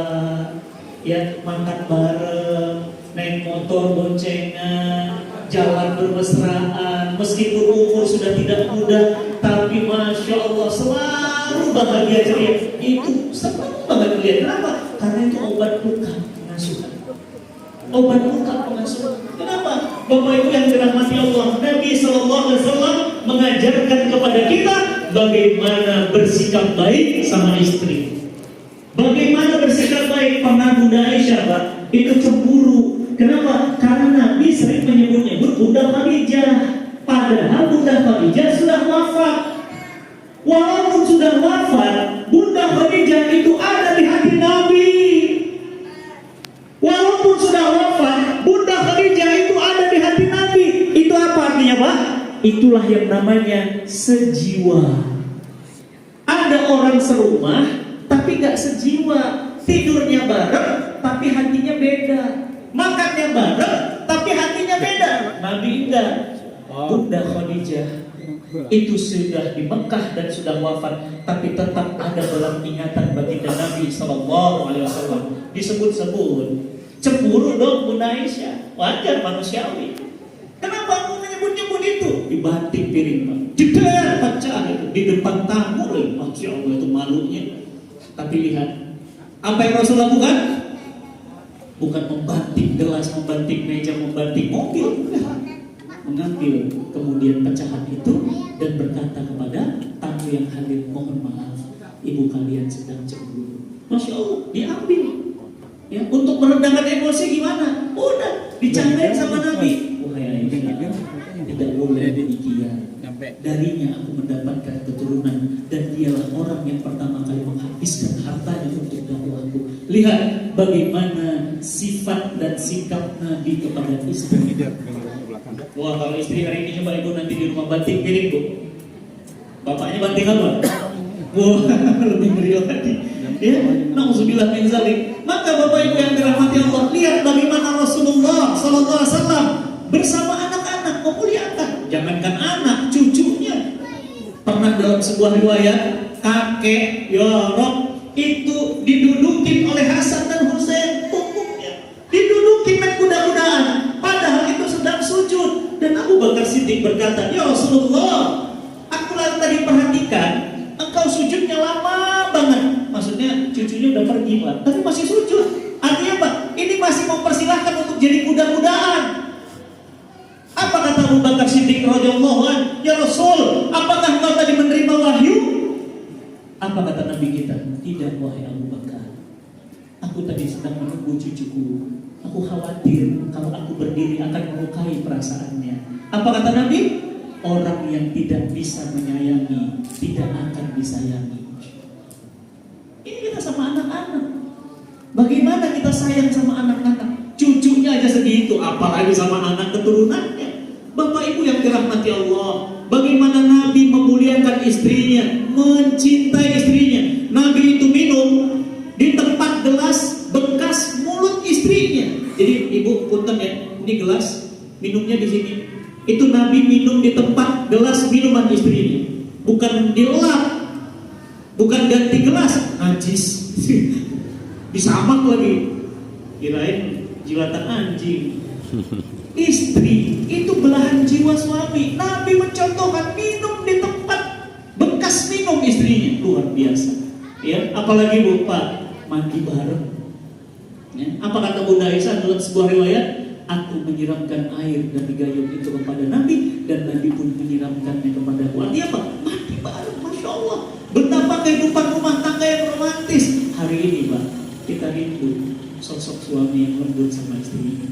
ya makan bareng, naik motor boncengan, jalan bermesraan, meskipun umur sudah tidak muda, tapi masya Allah selalu bahagia ceria. Itu senang banget melihat. Kenapa? Karena itu obat luka pengasuhan. Obat luka pengasuhan. Kenapa? Bapak Ibu yang dirahmati Allah, Nabi SAW mengajarkan kepada kita bagaimana bersikap baik sama istri. Bagaimana bersikap baik. Pernah Bunda Aisyah Pak, itu cemburu. Kenapa? Karena Nabi sering menyebut-nyebut Bunda Khadijah. Padahal Bunda Khadijah sudah wafat. Walaupun sudah wafat, Bunda Khadijah itu ada di hati Nabi. Walaupun sudah wafat, Bunda Khadijah itu ada di hati Nabi. Itu apa artinya Pak? Itulah yang namanya sejiwa. Ada orang serumah tapi gak sejiwa. Tidurnya bareng tapi hatinya beda. Makannya bareng tapi hatinya beda. Nabi enggak. Bunda Khadijah itu sudah di Mekah dan sudah wafat, tapi tetap ada dalam ingatan baginda Nabi SAW. Disebut-sebut cemburu dong Bunda Aisyah. Wajar manusiawi. Kenapa aku menyebut-nyebut itu? Dibanting piring Pak, jeder pecah itu di depan tamu. Masya Allah itu malunya. Tapi lihat apa yang Rasul lakukan. Bukan membanting gelas, membanting meja, membanting mobil. Mengambil kemudian pecahan itu dan berkata kepada tamu yang hadir, mohon maaf, ibu kalian sedang cemburu. Masya Allah, diambil. Ya, untuk meredamkan emosi gimana? Udah, dicandain sama Nabi. Wahai Aisyah, tidak boleh demikian. Darinya aku mendapatkan keturunan dan dialah orang yang pertama kali menghabiskan hartanya untuk dakwahku. Lihat bagaimana sifat dan sikap Nabi kepada istri. Wah, kalau istri hari ini coba ibu nanti di rumah banting piring, Bu. Bapaknya banting apa? Wah, lebih ngeri lagi. Ya, nauzubillah min zalik. Maka Bapak Ibu yang dirahmati Allah, lihat bagaimana Rasulullah sallallahu alaihi wasallam bersama anak-anak memuliakan. Jangankan anak, cucunya. Pernah dalam sebuah riwayat, kakek ya Rob itu didudukin oleh Hasan dan Husain, pungkuknya didudukin naik kuda-kudaan, padahal itu sedang sujud. Dan Abu Bakar Siddiq berkata, ya Rasulullah, aku tadi perhatikan engkau sujudnya lama banget. Maksudnya cucunya udah pergi Pak, tapi masih sujud. Artinya apa? Ini masih mempersilahkan untuk jadi kuda-kudaan. Apa kata Abu Bakar Siddiq radhiyallahu anhu? Ya Rasul, apakah engkau tadi menerima wahyu? Apa kata Nabi kita? Tidak wahai Abu Bakar. Aku tadi sedang menunggu cucuku. Aku khawatir kalau aku berdiri akan melukai perasaannya. Apa kata Nabi? Orang yang tidak bisa menyayangi tidak akan disayangi. Ini kita sama anak-anak. Bagaimana kita sayang sama anak-anak? Cucunya aja segitu, apalagi sama anak keturunannya. Bapak Ibu yang dirahmati Allah, bagaimana Nabi memuliakan istrinya, mencintai istrinya. Nabi itu minum di tempat gelas bekas mulut istrinya. Jadi ibu punten ya, ini gelas minumnya di sini. Itu Nabi minum di tempat gelas minuman istrinya, bukan dilap, bukan ganti gelas, najis. Disamak lagi, kirain jilatan anjing. Istri itu belahan jiwa suami. Nabi mencontohkan minum di tempat bekas minum istrinya, luar biasa. Ya, apalagi Bu Pak, mandi bareng. Ya, apa kata Bunda Aisyah dalam sebuah riwayat? Aku menyiramkan air dari gayung itu kepada Nabi dan Nabi pun menyiramkannya kepadaku. Artinya apa? Mandi bareng, Masya Allah. Betapa kehidupan rumah tangga yang romantis. Hari ini Pak, kita rindu sosok suami yang lembut sama istrinya.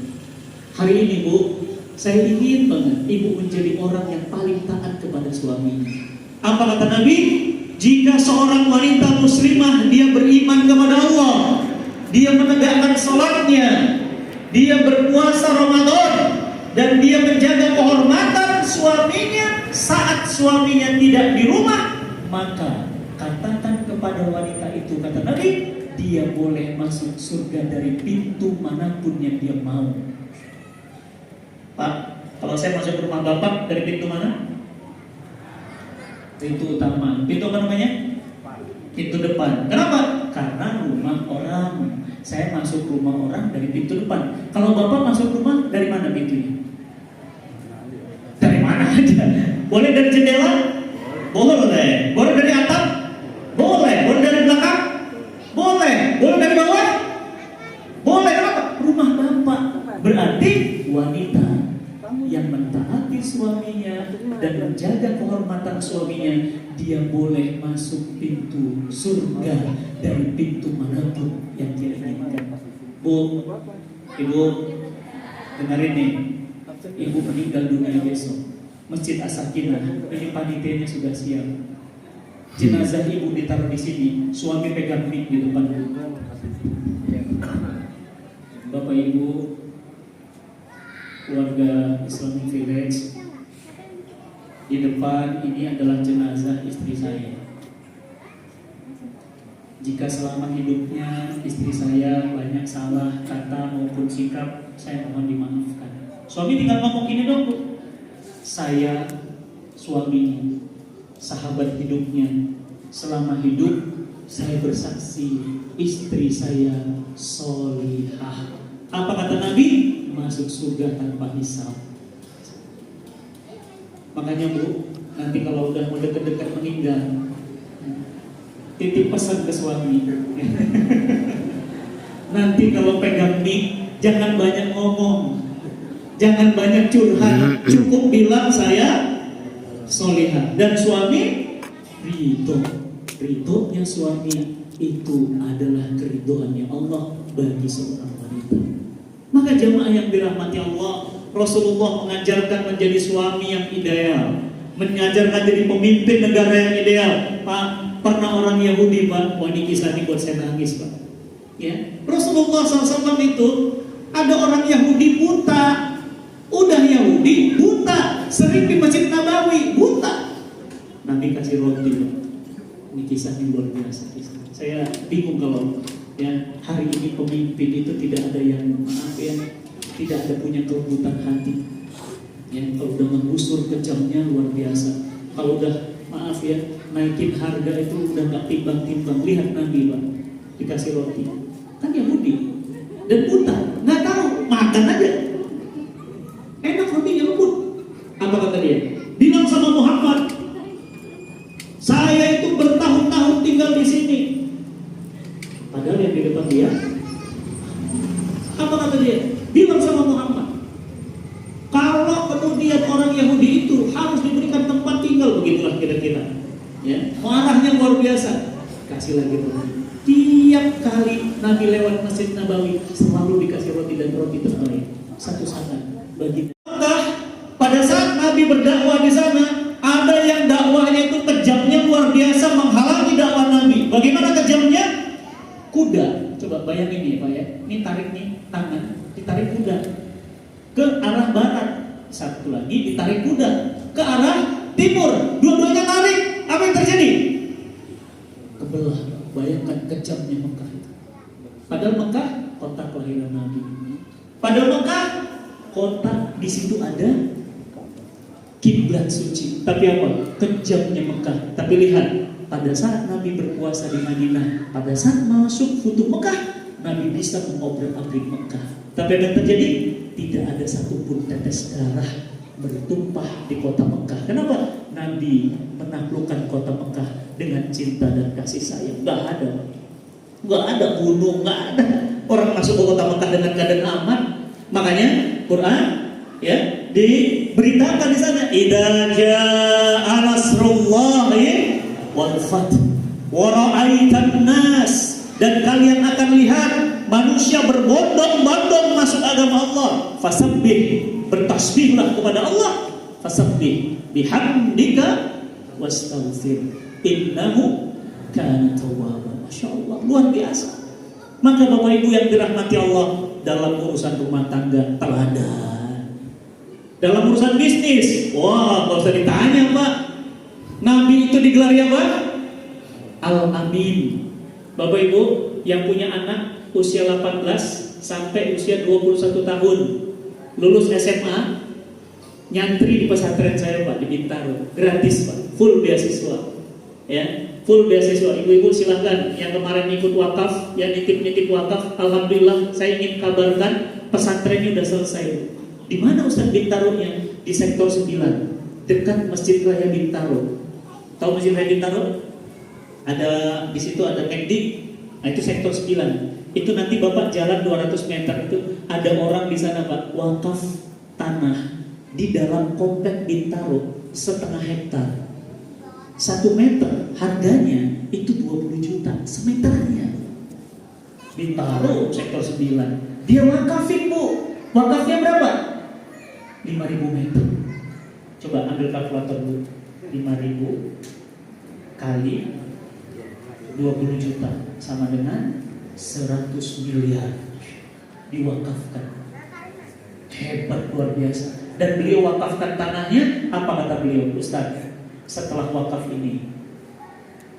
Hari ini Bu, saya ingin banget ibu menjadi orang yang paling taat kepada suaminya. Apa kata Nabi? Jika seorang wanita muslimah dia beriman kepada Allah, dia menegakkan sholatnya, dia berpuasa Ramadan, dan dia menjaga kehormatan suaminya saat suaminya tidak di rumah, maka katakan kepada wanita itu, kata Nabi, dia boleh masuk surga dari pintu manapun yang dia mau. Pak, kalau saya masuk rumah Bapak dari pintu mana? Pintu utama. Pintu apa namanya? Pintu depan. Kenapa? Karena rumah orang. Saya masuk rumah orang dari pintu depan. Kalau Bapak masuk rumah dari mana pintunya? Dari mana aja. Boleh dari jendela? Boleh. Boleh dari atap? Boleh. Boleh dari belakang? Boleh. Boleh dari bawah? Boleh. Kenapa? Rumah Bapak. Berarti wanita yang mentaati suaminya dan menjaga kehormatan suaminya, dia boleh masuk pintu surga dari pintu manapun yang dia inginkan. Bu, Ibu, dengerin nih, Ibu meninggal dunia besok. Masjid As-Sakinah, ini panitianya sudah siap. Jenazah Ibu ditaruh di sini, suami pegang mic di depan. Bapak Ibu, keluarga Islamic Village, di depan ini adalah jenazah istri saya. Jika selama hidupnya istri saya banyak salah kata maupun sikap, saya mohon dimaafkan. Suami tinggal ngomong gini dong, Bu. Saya suaminya, sahabat hidupnya. Selama hidup saya bersaksi istri saya solihah. Apa kata Nabi? Masuk surga tanpa hisab. Makanya Bu, nanti kalau udah mau dekat-dekat meninggal, titip pesan ke suami. nanti kalau pegang mic jangan banyak ngomong, jangan banyak curhat, cukup bilang saya solihah. Dan suami ridho. Ridhonya suami itu adalah keridhoannya Allah bagi seorang wanita. Maka jamaah yang dirahmati Allah, Rasulullah mengajarkan menjadi suami yang ideal, mengajarkan jadi pemimpin negara yang ideal. Pak, pernah orang Yahudi, Pak, wah ini kisah ini buat saya nangis, Pak. Ya, Rasulullah SAW itu ada orang Yahudi buta, udah Yahudi buta, sering di Masjid Nabawi buta. Nabi kasih roti, Pak. Ini kisah yang luar biasa. Saya bingung kalau ya hari ini pemimpin itu tidak ada yang maaf ya, tidak ada punya kelembutan hati. Ya, kalau udah menggusur kejamnya luar biasa. Kalau udah maaf ya naikin harga itu udah nggak timbang-timbang. Lihat Nabi, Pak, dikasih roti, kan Yahudi dan buta, nggak tahu, makan aja. Enak rotinya, lembut. Apa kata dia? Bilang sama Muhammad, saya itu bertahun-tahun tinggal di sini. Padahal yang di depan dia, apa kata dia? Bilang sama Muhammad, kalau kemudian orang Yahudi itu harus diberikan tempat tinggal, begitulah kira-kira. Ya, marahnya luar biasa. Kasih lagi roti. Tiap kali Nabi lewat Masjid Nabawi selalu dikasih roti dan roti terbaik. Satu sangat bagi. Pada saat Nabi berdakwah di sana, ada yang dakwahnya itu kejamnya luar biasa menghalangi dakwah Nabi. Bagaimana kejamnya? Kuda, coba bayangin nih Pak ya, ini tarik nih tangan, ditarik kuda ke arah barat, satu lagi ditarik kuda ke arah timur, dua-duanya tarik, apa yang terjadi? Kebelah. Bayangkan kejamnya Mekah itu. Padahal Mekah kota kelahiran Nabi. Padahal Mekah kota di situ ada kiblat suci. Tapi apa? Kejamnya Mekah. Tapi lihat, pada saat Nabi berpuasa di Madinah, pada saat masuk Futuh Mekah, Nabi bisa mengobrak-abrik Mekah. Tapi apa yang terjadi? Tidak ada satupun tetes darah bertumpah di kota Mekah. Kenapa? Nabi menaklukkan kota Mekah dengan cinta dan kasih sayang. Gak ada gunung, gak ada orang masuk ke kota Mekah dengan keadaan aman. Makanya Quran ya diberitakan di sana, idza jaa nasrullahi wal fath wa ra'aitan nas, dan kalian akan lihat manusia berbondong-bondong masuk agama Allah. Fasabbih, bertasbihlah kepada Allah. Fasabbih bihamdika wastaghfir innahu kana tawwaba. Masyaallah, luar biasa. Maka Bapak Ibu yang dirahmati Allah, dalam urusan rumah tangga teladan, dalam urusan bisnis, wah nggak usah ditanya Pak, Nabi itu digelari apa? Al-Amin. Bapak Ibu yang punya anak usia 18 sampai usia 21 tahun, lulus SMA, nyantri di pesantren saya Pak, di Bintaro, gratis Pak, full beasiswa, ya, full beasiswa. Ibu-ibu silahkan yang kemarin ikut wakaf, yang nitip wakaf, alhamdulillah saya ingin kabarkan pesantrennya udah selesai. Di mana Ustaz Bintaro-nya? Di sektor 9, dekat Masjid Raya Bintaro. Tahu Masjid Raya Bintaro? Ada di situ ada McD. Nah itu sektor 9. Itu nanti Bapak jalan 200 meter itu ada orang di sana Pak, wakaf tanah di dalam komplek Bintaro 1,5 hektar. 1 meter harganya itu 20 juta semeternya. Bintaro sektor 9. Dia wakafin Bu. Wakafnya berapa? 5.000 meter. Coba ambil kalkulator Bu. 5.000 kali 20 juta sama dengan 100 miliar diwakafkan. Hebat, luar biasa. Dan beliau wakafkan tanahnya. Apa kata beliau? Ustaz, setelah wakaf ini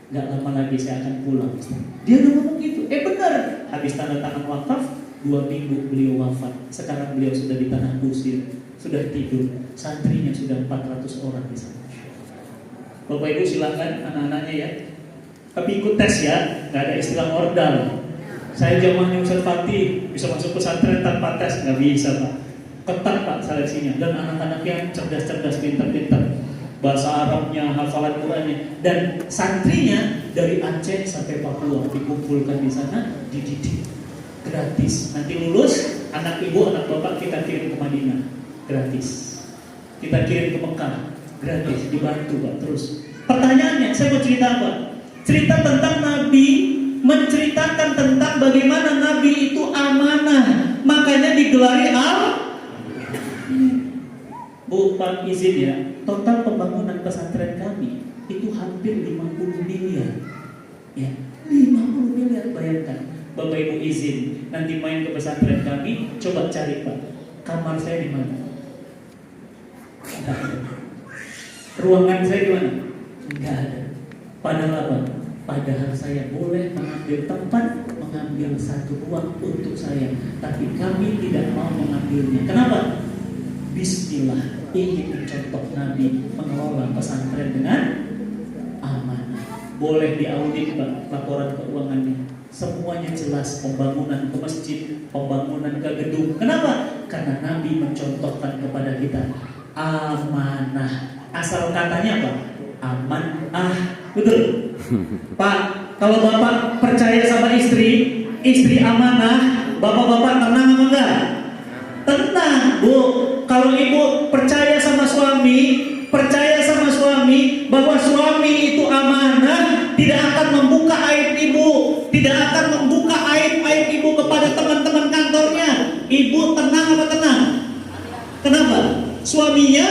gak lama lagi saya akan pulang, Ustaz. Dia udah ngomong gitu. Benar. Habis tanda tangan wakaf 2 minggu beliau wafat. Sekarang beliau sudah di tanah kusir, sudah tidur. Santrinya sudah 400 orang di sana. Bapak Ibu silahkan anak-anaknya ya, tapi ikut tes ya, nggak ada istilah ordal. Saya jamaahnya Ustaz Fatih bisa masuk pesantren tanpa tes, nggak bisa Pak. Ketat Pak seleksinya, dan anak-anaknya cerdas-cerdas, pintar-pintar, bahasa Arabnya, hafalan Qurannya, dan santrinya dari Aceh sampai Papua dikumpulkan di sana, dididik. gratis. Nanti lulus, anak ibu, anak bapak kita kirim ke Madinah, gratis. Kita kirim ke Mekah, gratis, dibantu Pak. Terus pertanyaannya, saya mau cerita apa? Cerita tentang Nabi, menceritakan tentang bagaimana Nabi itu amanah, makanya digelari Bu, Pak izin ya, total pembangunan pesantren kami itu hampir 50 miliar. Ya, 50 miliar, bayangkan. Bapak Ibu izin, nanti main ke pesantren kami, coba cari Pak, kamar saya di mana? Enggak ada. Ruangan saya di mana? Enggak ada. Padahal apa? Padahal saya boleh mengambil tempat, mengambil satu ruang untuk saya, tapi kami tidak mau mengambilnya. Kenapa? Bismillah, ingin mencontoh Nabi mengelola pesantren dengan amanah. Boleh diaudit Pak, laporan keuangannya. Semuanya jelas, pembangunan ke masjid, pembangunan ke gedung. Kenapa? Karena Nabi mencontohkan kepada kita amanah. Asal katanya apa? Amanah. Betul? Pak, kalau Bapak percaya sama istri amanah, Bapak-bapak tenang apa enggak? Tenang, Bu. Kalau Ibu percaya sama suami bahwa suami itu amanah, tidak akan membuka aib Ibu, tidak akan membuka aib Ibu kepada teman-teman kantornya. Ibu tenang apa tenang? Kenapa? Suaminya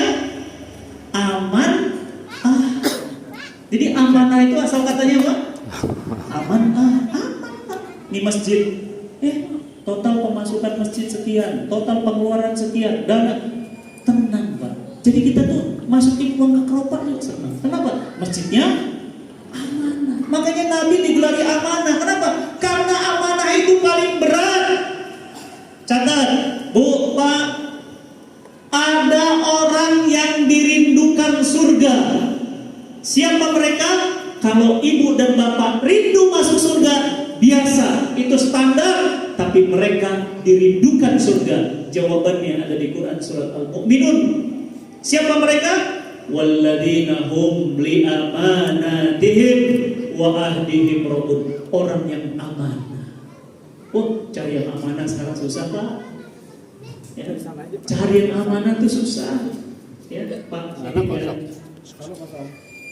aman. Jadi amanah itu asal katanya apa? Amanah. Ini masjid, total pemasukan masjid sekian, total pengeluaran sekian, dana. Tenang Pak. Jadi kita tuh masukin uang ke kelopak yuk senang. Kenapa? Masjidnya amanah. Makanya Nabi digelari amanah. Kenapa? Karena amanah itu paling berat. Catat, Bu, Pak, ada orang yang dirindukan surga. Siapa mereka? Kalau ibu dan bapak rindu masuk surga, biasa, itu standar. Tapi mereka dirindukan surga. Jawabannya ada di Quran surat Al-Mu'minun. Siapa mereka? Walladzina hum li amanatihim wa ahdihim ra'un. Orang yang amanah. Oh, cari yang amanah sekarang susah Pak. Ya, cari yang amanah itu susah. Ya, Pak.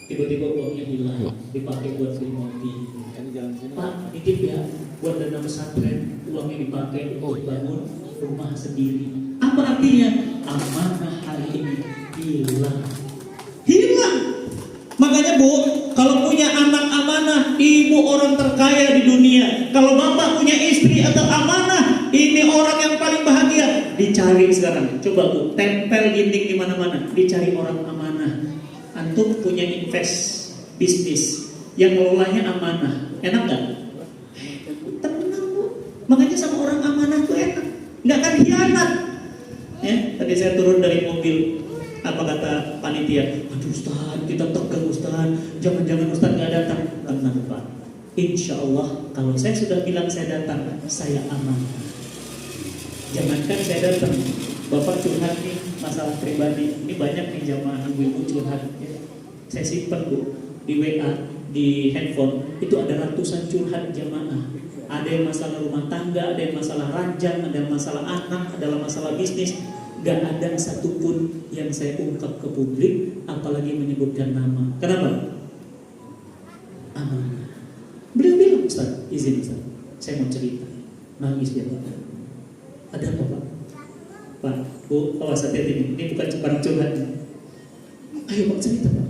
Tiba-tiba uangnya hilang, dipakai buat beli mobil. Pak, nitip ya, buat dana pesantren, uangnya dipakai untuk bangun rumah sendiri. Apa artinya? Amanah hari ini hilang. Makanya Bu, kalau punya anak amanah, ibu orang terkaya di dunia. Kalau bapak punya istri atau amanah, ini orang yang paling bahagia. Dicari sekarang, coba Bu, tempel dinding di mana-mana, dicari orang amanah. Antum punya invest bisnis yang ngelolanya amanah, enak nggak? Tenang Bu. Makanya sama orang amanah tuh enak, nggak akan hianat. Ya, tadi saya turun dari mobil, apa kata panitia? Aduh Ustaz, kita tegang Ustaz, jangan-jangan Ustaz nggak datang. Tenang Pak, Insya Allah kalau saya sudah bilang saya datang, saya aman. Jangankan saya datang, Bapak curhat nih masalah pribadi, ini banyak nih jamaah ibu-ibu curhat. Ya. Saya simpan Bu di WA, di handphone itu ada ratusan curhat jamaah. Ada yang masalah rumah tangga, ada yang masalah ranjang, ada yang masalah anak, ada masalah bisnis. Gak ada satupun yang saya ungkap ke publik, apalagi menyebutkan nama. Kenapa? Amanah. Beliau bilang, Ustaz, izin Ustaz, saya mau cerita. Nangis dia Pak. Ada apa Pak? Pak, Bu, awas hati-hati ini bukan barang curhat. Ayo Pak cerita Pak.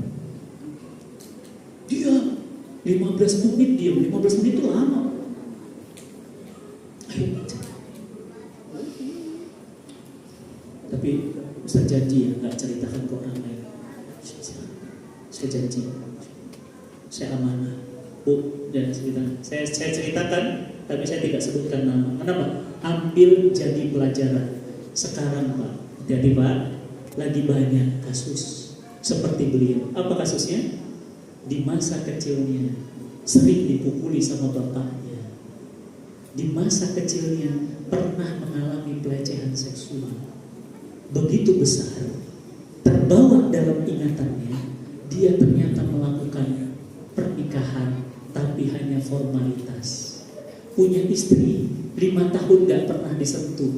Dia 15 menit diam, 15 menit itu lama. Ayo Pak cerita. Tapi Ustaz janji ya nggak ceritakan ke orang lain. Saya janji, saya amanah. Bu, dan saya ceritakan, tapi saya tidak sebutkan nama. Kenapa? Ambil jadi pelajaran. Sekarang Pak, jadi Pak, lagi banyak kasus seperti beliau. Apa kasusnya? Di masa kecilnya sering dipukuli sama bapaknya. Di masa kecilnya pernah mengalami pelecehan seksual. Begitu besar, terbawa dalam ingatannya, dia ternyata melakukan pernikahan tapi hanya formalitas. Punya istri 5 tahun gak pernah disentuh.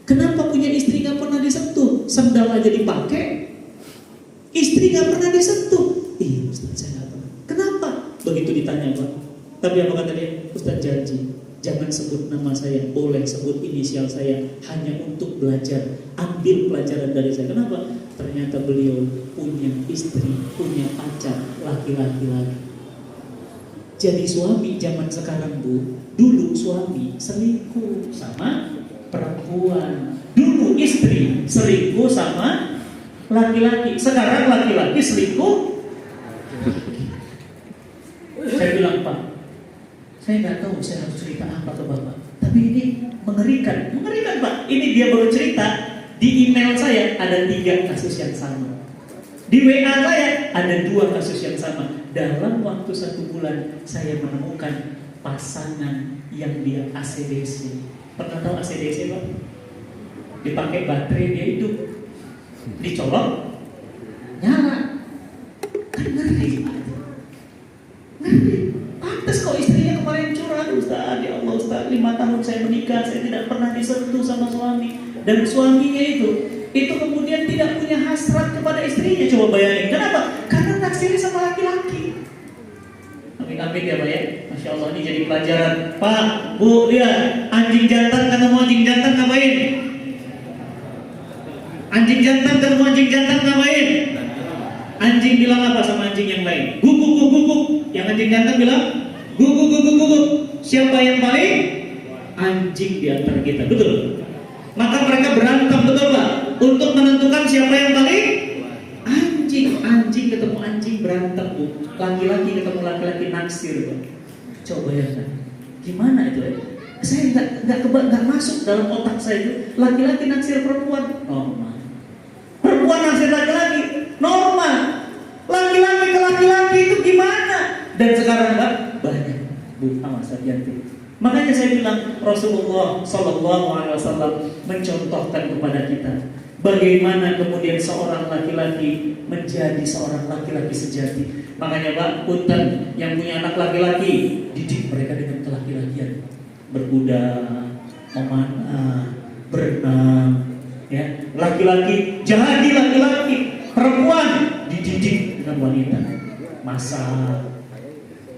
Kenapa punya istri gak pernah disentuh? Sendal aja dipakai, istri gak pernah disentuh. Iya Ustaz, saya gak pernah. Kenapa? Begitu ditanya Pak. Tapi apa kata dia? Ustaz janji, jangan sebut nama saya, boleh sebut inisial saya, hanya untuk belajar, ambil pelajaran dari saya. Kenapa? Ternyata beliau punya istri, punya pacar, laki-laki lagi. Jadi suami zaman sekarang Bu, dulu suami selingkuh sama perempuan, dulu istri selingkuh sama laki-laki, sekarang laki-laki selingkuh. Saya bilang Pak, saya nggak tahu saya harus cerita apa ke Bapak, tapi ini mengerikan Pak. Ini dia baru cerita, di email saya ada 3 kasus yang sama, di WA saya ada 2 kasus yang sama. Dalam waktu 1 bulan saya menemukan pasangan yang dia ACDC. Pernah tahu ACDC Pak? Dipakai baterai dia hidup, dicolok nyala. Kan ngeri. Pantes kok istrinya kemarin curhat, Ustaz, ya Allah Ustaz, 5 tahun saya menikah, saya tidak pernah disentuh sama suami. Dan suaminya itu kemudian tidak punya hasrat kepada istrinya. Coba bayangin, kenapa? Karena naksir sama laki-laki. Amin ya Pak ya. Masya Allah, ini jadi pelajaran. Pak, Bu, lihat anjing jantan ketemu anjing jantan ngapain? Anjing jantan ketemu anjing jantan ngapain? Anjing bilang apa sama anjing yang lain? Guguk guguk guguk. Yang anjing jantan bilang guguk guguk guguk. Siapa yang paling? Anjing di antara kita, betul? Maka mereka berantem, betul Pak? Untuk menentukan siapa yang paling? Anjing ketemu anjing berantem Bu. Laki-laki ketemu laki-laki naksir Pak. Coba ya kan, gimana itu ya? Saya nggak masuk dalam otak saya itu. Laki-laki naksir perempuan normal, perempuan naksir laki-laki normal, laki-laki ke laki-laki itu gimana? Dan sekarang Pak banyak Bu, awas hati-hati. Makanya saya bilang Rasulullah SAW mencontohkan kepada kita bagaimana kemudian seorang laki-laki menjadi seorang laki-laki sejati. Makanya Pak, punten yang punya anak laki-laki, didik mereka dengan kelaki-lakian. Berkuda, memanah, berenang, ya. Laki-laki jadi laki-laki, perempuan dididik dengan wanita. Masak,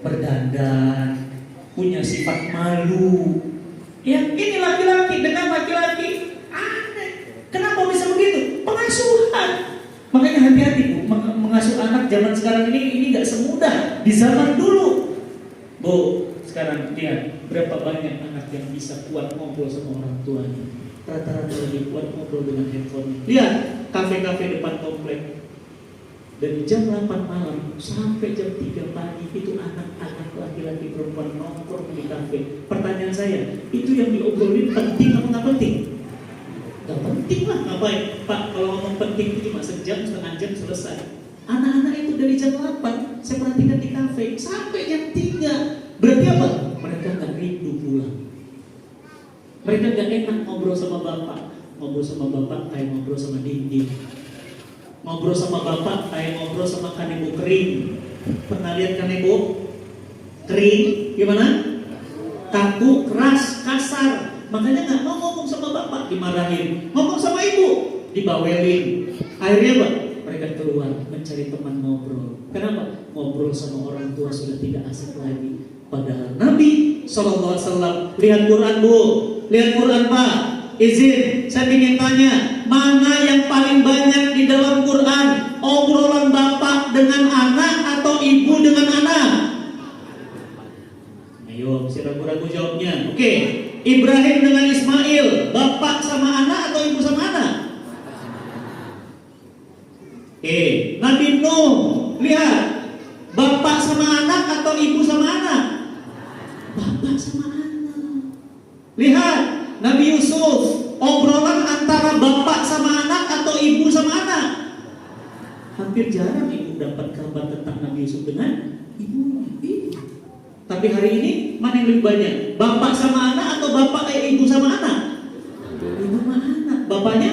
berdandan, punya sifat malu. Ya, ini laki-laki dengan laki-laki. Aneh. Kenapa bisa begitu? Pengasuhan. Makanya hati-hati Bu, mengasuh anak zaman sekarang ini gak semudah di zaman dulu. Bu, sekarang lihat berapa banyak anak yang bisa kuat ngobrol sama orang tuanya. Rata-rata lebih kuat ngobrol dengan handphone. Lihat kafe-kafe depan komplek. Dari jam 8 malam sampai jam 3 pagi itu anak-anak laki-laki perempuan nongkrong di kafe. Pertanyaan saya, itu yang diobrolin penting atau nggak penting? Gak penting lah, ngapain? Pak, kalau ngomong penting itu cuma sejam, setengah jam selesai. Anak-anak itu dari jam 8 saya perhatikan di kafe sampai jam 3. Berarti apa? Mereka gak rindu pulang. Mereka gak enak ngobrol sama bapak. Ngobrol sama bapak kayak ngobrol sama dinding. Ngobrol sama bapak kayak ngobrol sama kanebo kering. Pernah lihat kanebo kering? Gimana? Kaku, keras, kasar. Makanya gak mau ngomong sama bapak, dimarahin. Ngomong sama ibu, dibawelin. Akhirnya apa? Mereka keluar mencari teman ngobrol. Kenapa? Ngobrol sama orang tua sudah tidak asik lagi. Padahal Nabi SAW, lihat Quran Bu, lihat Quran Pak. Izin, saya ingin tanya, mana yang paling banyak di dalam Quran? Obrolan bapak dengan anak atau ibu dengan anak? Ayo, si ragu-ragu jawabnya. Oke. Ibrahim dengan Ismail, bapak sama anak atau ibu sama anak? Nabi Nuh, lihat, bapak sama anak atau ibu sama anak? Bapak sama anak. Lihat, Nabi Yusuf, obrolan antara bapak sama anak atau ibu sama anak? Hampir jarang ibu dapat kabar tentang Nabi Yusuf dengan ibu. Tapi hari ini mana yang lebih banyak? Bapak sama anak atau bapak ibu sama anak? Ibu sama anak. Bapaknya?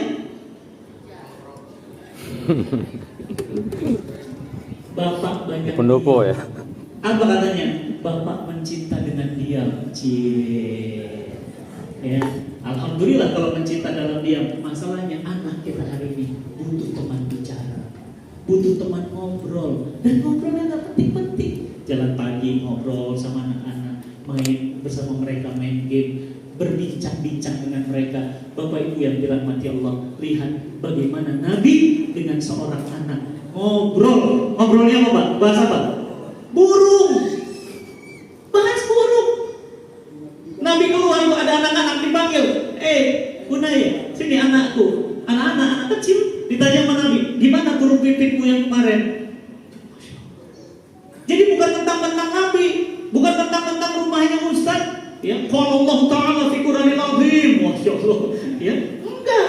Bapak banyak. Pendopo ya. Apa katanya? bapak mencinta dengan diam. Cie. Ya, alhamdulillah kalau mencinta dalam diam. Masalahnya anak kita hari ini butuh teman bicara, butuh teman ngobrol, dan ngobrolnya nggak penting-penting. Jalan pagi ngobrol sama anak-anak, main bersama mereka, main game, berbincang-bincang dengan mereka. Bapak Ibu yang dirahmati Allah, lihat bagaimana Nabi dengan seorang anak ngobrol. Ngobrolnya apa Pak? Bahas apa? Burung. Bahas burung. Nabi keluar, ada anak-anak dipanggil. Bunaya, sini anakku. Anak-anak, anak kecil ditanya sama Nabi, gimana burung pipitmu yang kemarin? Jadi bukan tentang Nabi, bukan tentang rumahnya Ustaz. Ya, qala Allah Ta'ala fi Qur'anil Azim. Masya Allah. Ya, enggak.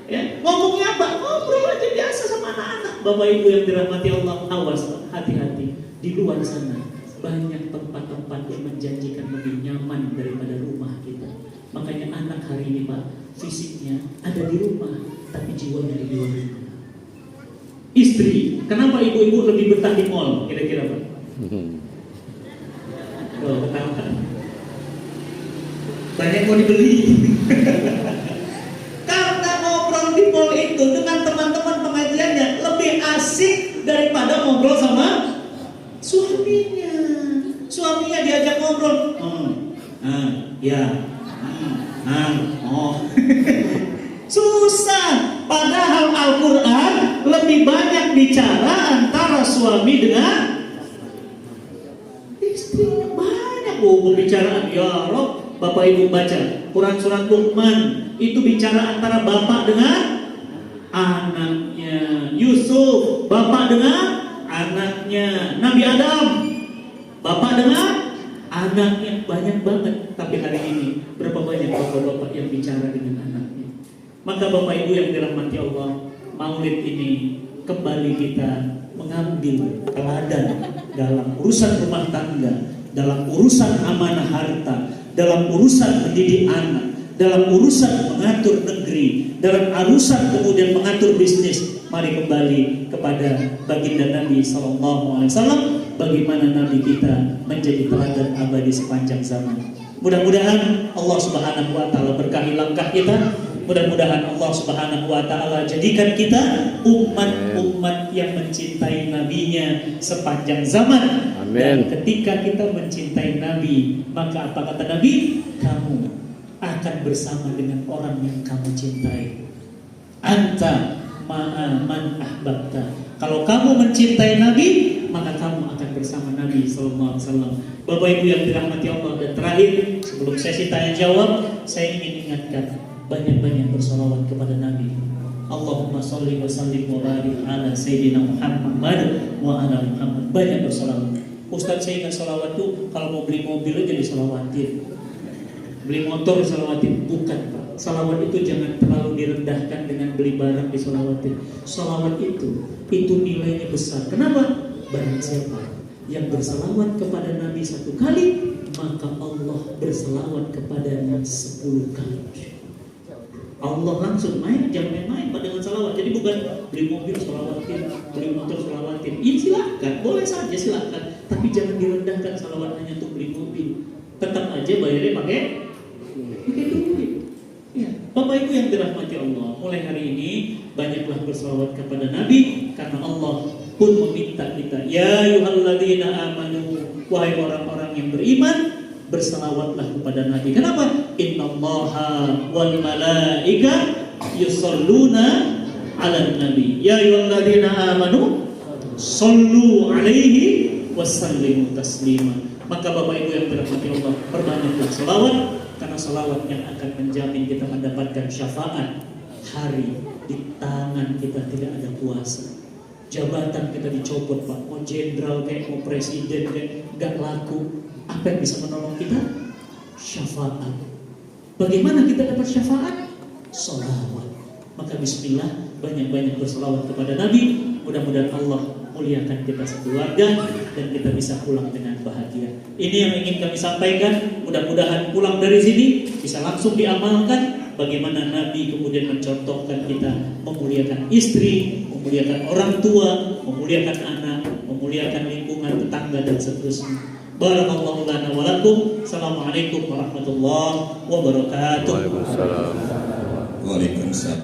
Ya, ngomongnya apa? Ngobrol aja biasa sama anak-anak. Bapak Ibu yang dirahmati Allah, awas, hati-hati. Di luar sana banyak tempat-tempat yang menjanjikan lebih nyaman daripada rumah kita. Makanya anak hari ini Pak, fisiknya ada di rumah, tapi jiwanya di luar rumah. Istri, kenapa ibu-ibu lebih betah di mall? Kira-kira Pak? Oh, kenapa? Banyak mau dibeli. Karena ngobrol di mall itu dengan teman-teman pengajiannya lebih asik daripada ngobrol sama suaminya. Suaminya diajak ngobrol. Susah. Padahal Al-Quran lebih banyak bicara antara suami dengan istrinya. Banyak pembicaraan. Ya Rob, Bapak Ibu baca Quran surat Luqman, itu bicara antara bapak dengan anaknya. Yusuf, bapak dengan anaknya. Nabi Adam, bapak dengan anaknya. Banyak banget. Tapi hari ini berapa banyak bapak-bapak yang bicara dengan anaknya? Maka Bapak Ibu yang dirahmati Allah, Maulid ini kembali kita mengambil teladan dalam urusan rumah tangga, dalam urusan amanah harta, dalam urusan mendidik anak, dalam urusan mengatur negeri, dalam urusan kemudian mengatur bisnis. Mari kembali kepada baginda Nabi SAW. Bagaimana Nabi kita menjadi teladan abadi sepanjang zaman. Mudah-mudahan Allah Subhanahu wa Ta'ala berkahi langkah kita. Mudah-mudahan Allah Subhanahu wa Ta'ala jadikan kita umat-umat yang mencintai Nabi-Nya sepanjang zaman. Amin. Dan ketika kita mencintai Nabi, maka apa kata Nabi? Kamu akan bersama dengan orang yang kamu cintai. Anta ma'a man ahbabta. Kalau kamu mencintai Nabi, maka kamu akan bersama Nabi sallallahu alaihi wasallam. Bapak Ibu yang dirahmati Allah, dan terakhir sebelum sesi tanya jawab, saya ingin ingatkan banyak-banyak bersolawat kepada Nabi. Allahumma sholli wa sallim wa barik ala sayyidina Muhammad wa ala Muhammad. Banyak bersolawat. Ustaz, saya ingat solawat tuh kalau mau beli mobil aja disolawatin, beli motor disolawatin. Bukan Pak, solawat itu jangan terlalu direndahkan dengan beli barang disolawatin. Solawat itu nilainya besar. Kenapa? Barang siapa yang berselawat kepada Nabi 1 kali, maka Allah berselawat kepadanya 10 kali. Allah langsung main, jangan main dengan salawat. Jadi bukan beli mobil selawatin, beli motor selawatin. Iya silakan, boleh saja silakan. Tapi jangan direndahkan salawat hanya untuk beli mobil. Tetap aja bayarnya pakai duit. Ya, Bapak Ibu yang dirahmati Allah, mulai hari ini banyaklah bersalawat kepada Nabi, karena Allah pun meminta kita. Ya ayyuhalladzina amanu, wahai orang-orang yang beriman, bersalawatlah kepada Nabi. Kenapa? Innallaha wal malaika yusholluna 'alan nabi. Ya ayyuhalladzina amanu shollu 'alaihi wasallimu taslima. Maka Bapak Ibu yang dirahmati Allah, perbanyaklah salawat, karena salawat yang akan menjamin kita mendapatkan syafaat hari di tangan kita tidak ada kuasa. Jabatan kita dicopot Pak, mau jenderal kayak mau presiden kayak gak laku. Apa yang bisa menolong kita? Syafaat. Bagaimana kita dapat syafaat? Salawat. Maka bismillah, banyak-banyak bersalawat kepada Nabi. Mudah-mudahan Allah muliakan kita sekeluarga dan kita bisa pulang dengan bahagia. Ini yang ingin kami sampaikan. Mudah-mudahan pulang dari sini bisa langsung diamalkan. Bagaimana Nabi kemudian mencontohkan kita memuliakan istri, memuliakan orang tua, memuliakan anak, memuliakan lingkungan tetangga dan seterusnya. Barakallahu lana wa lakum. Assalamualaikum warahmatullahi wabarakatuh. Waalaikumsalam. Waalaikumsalam.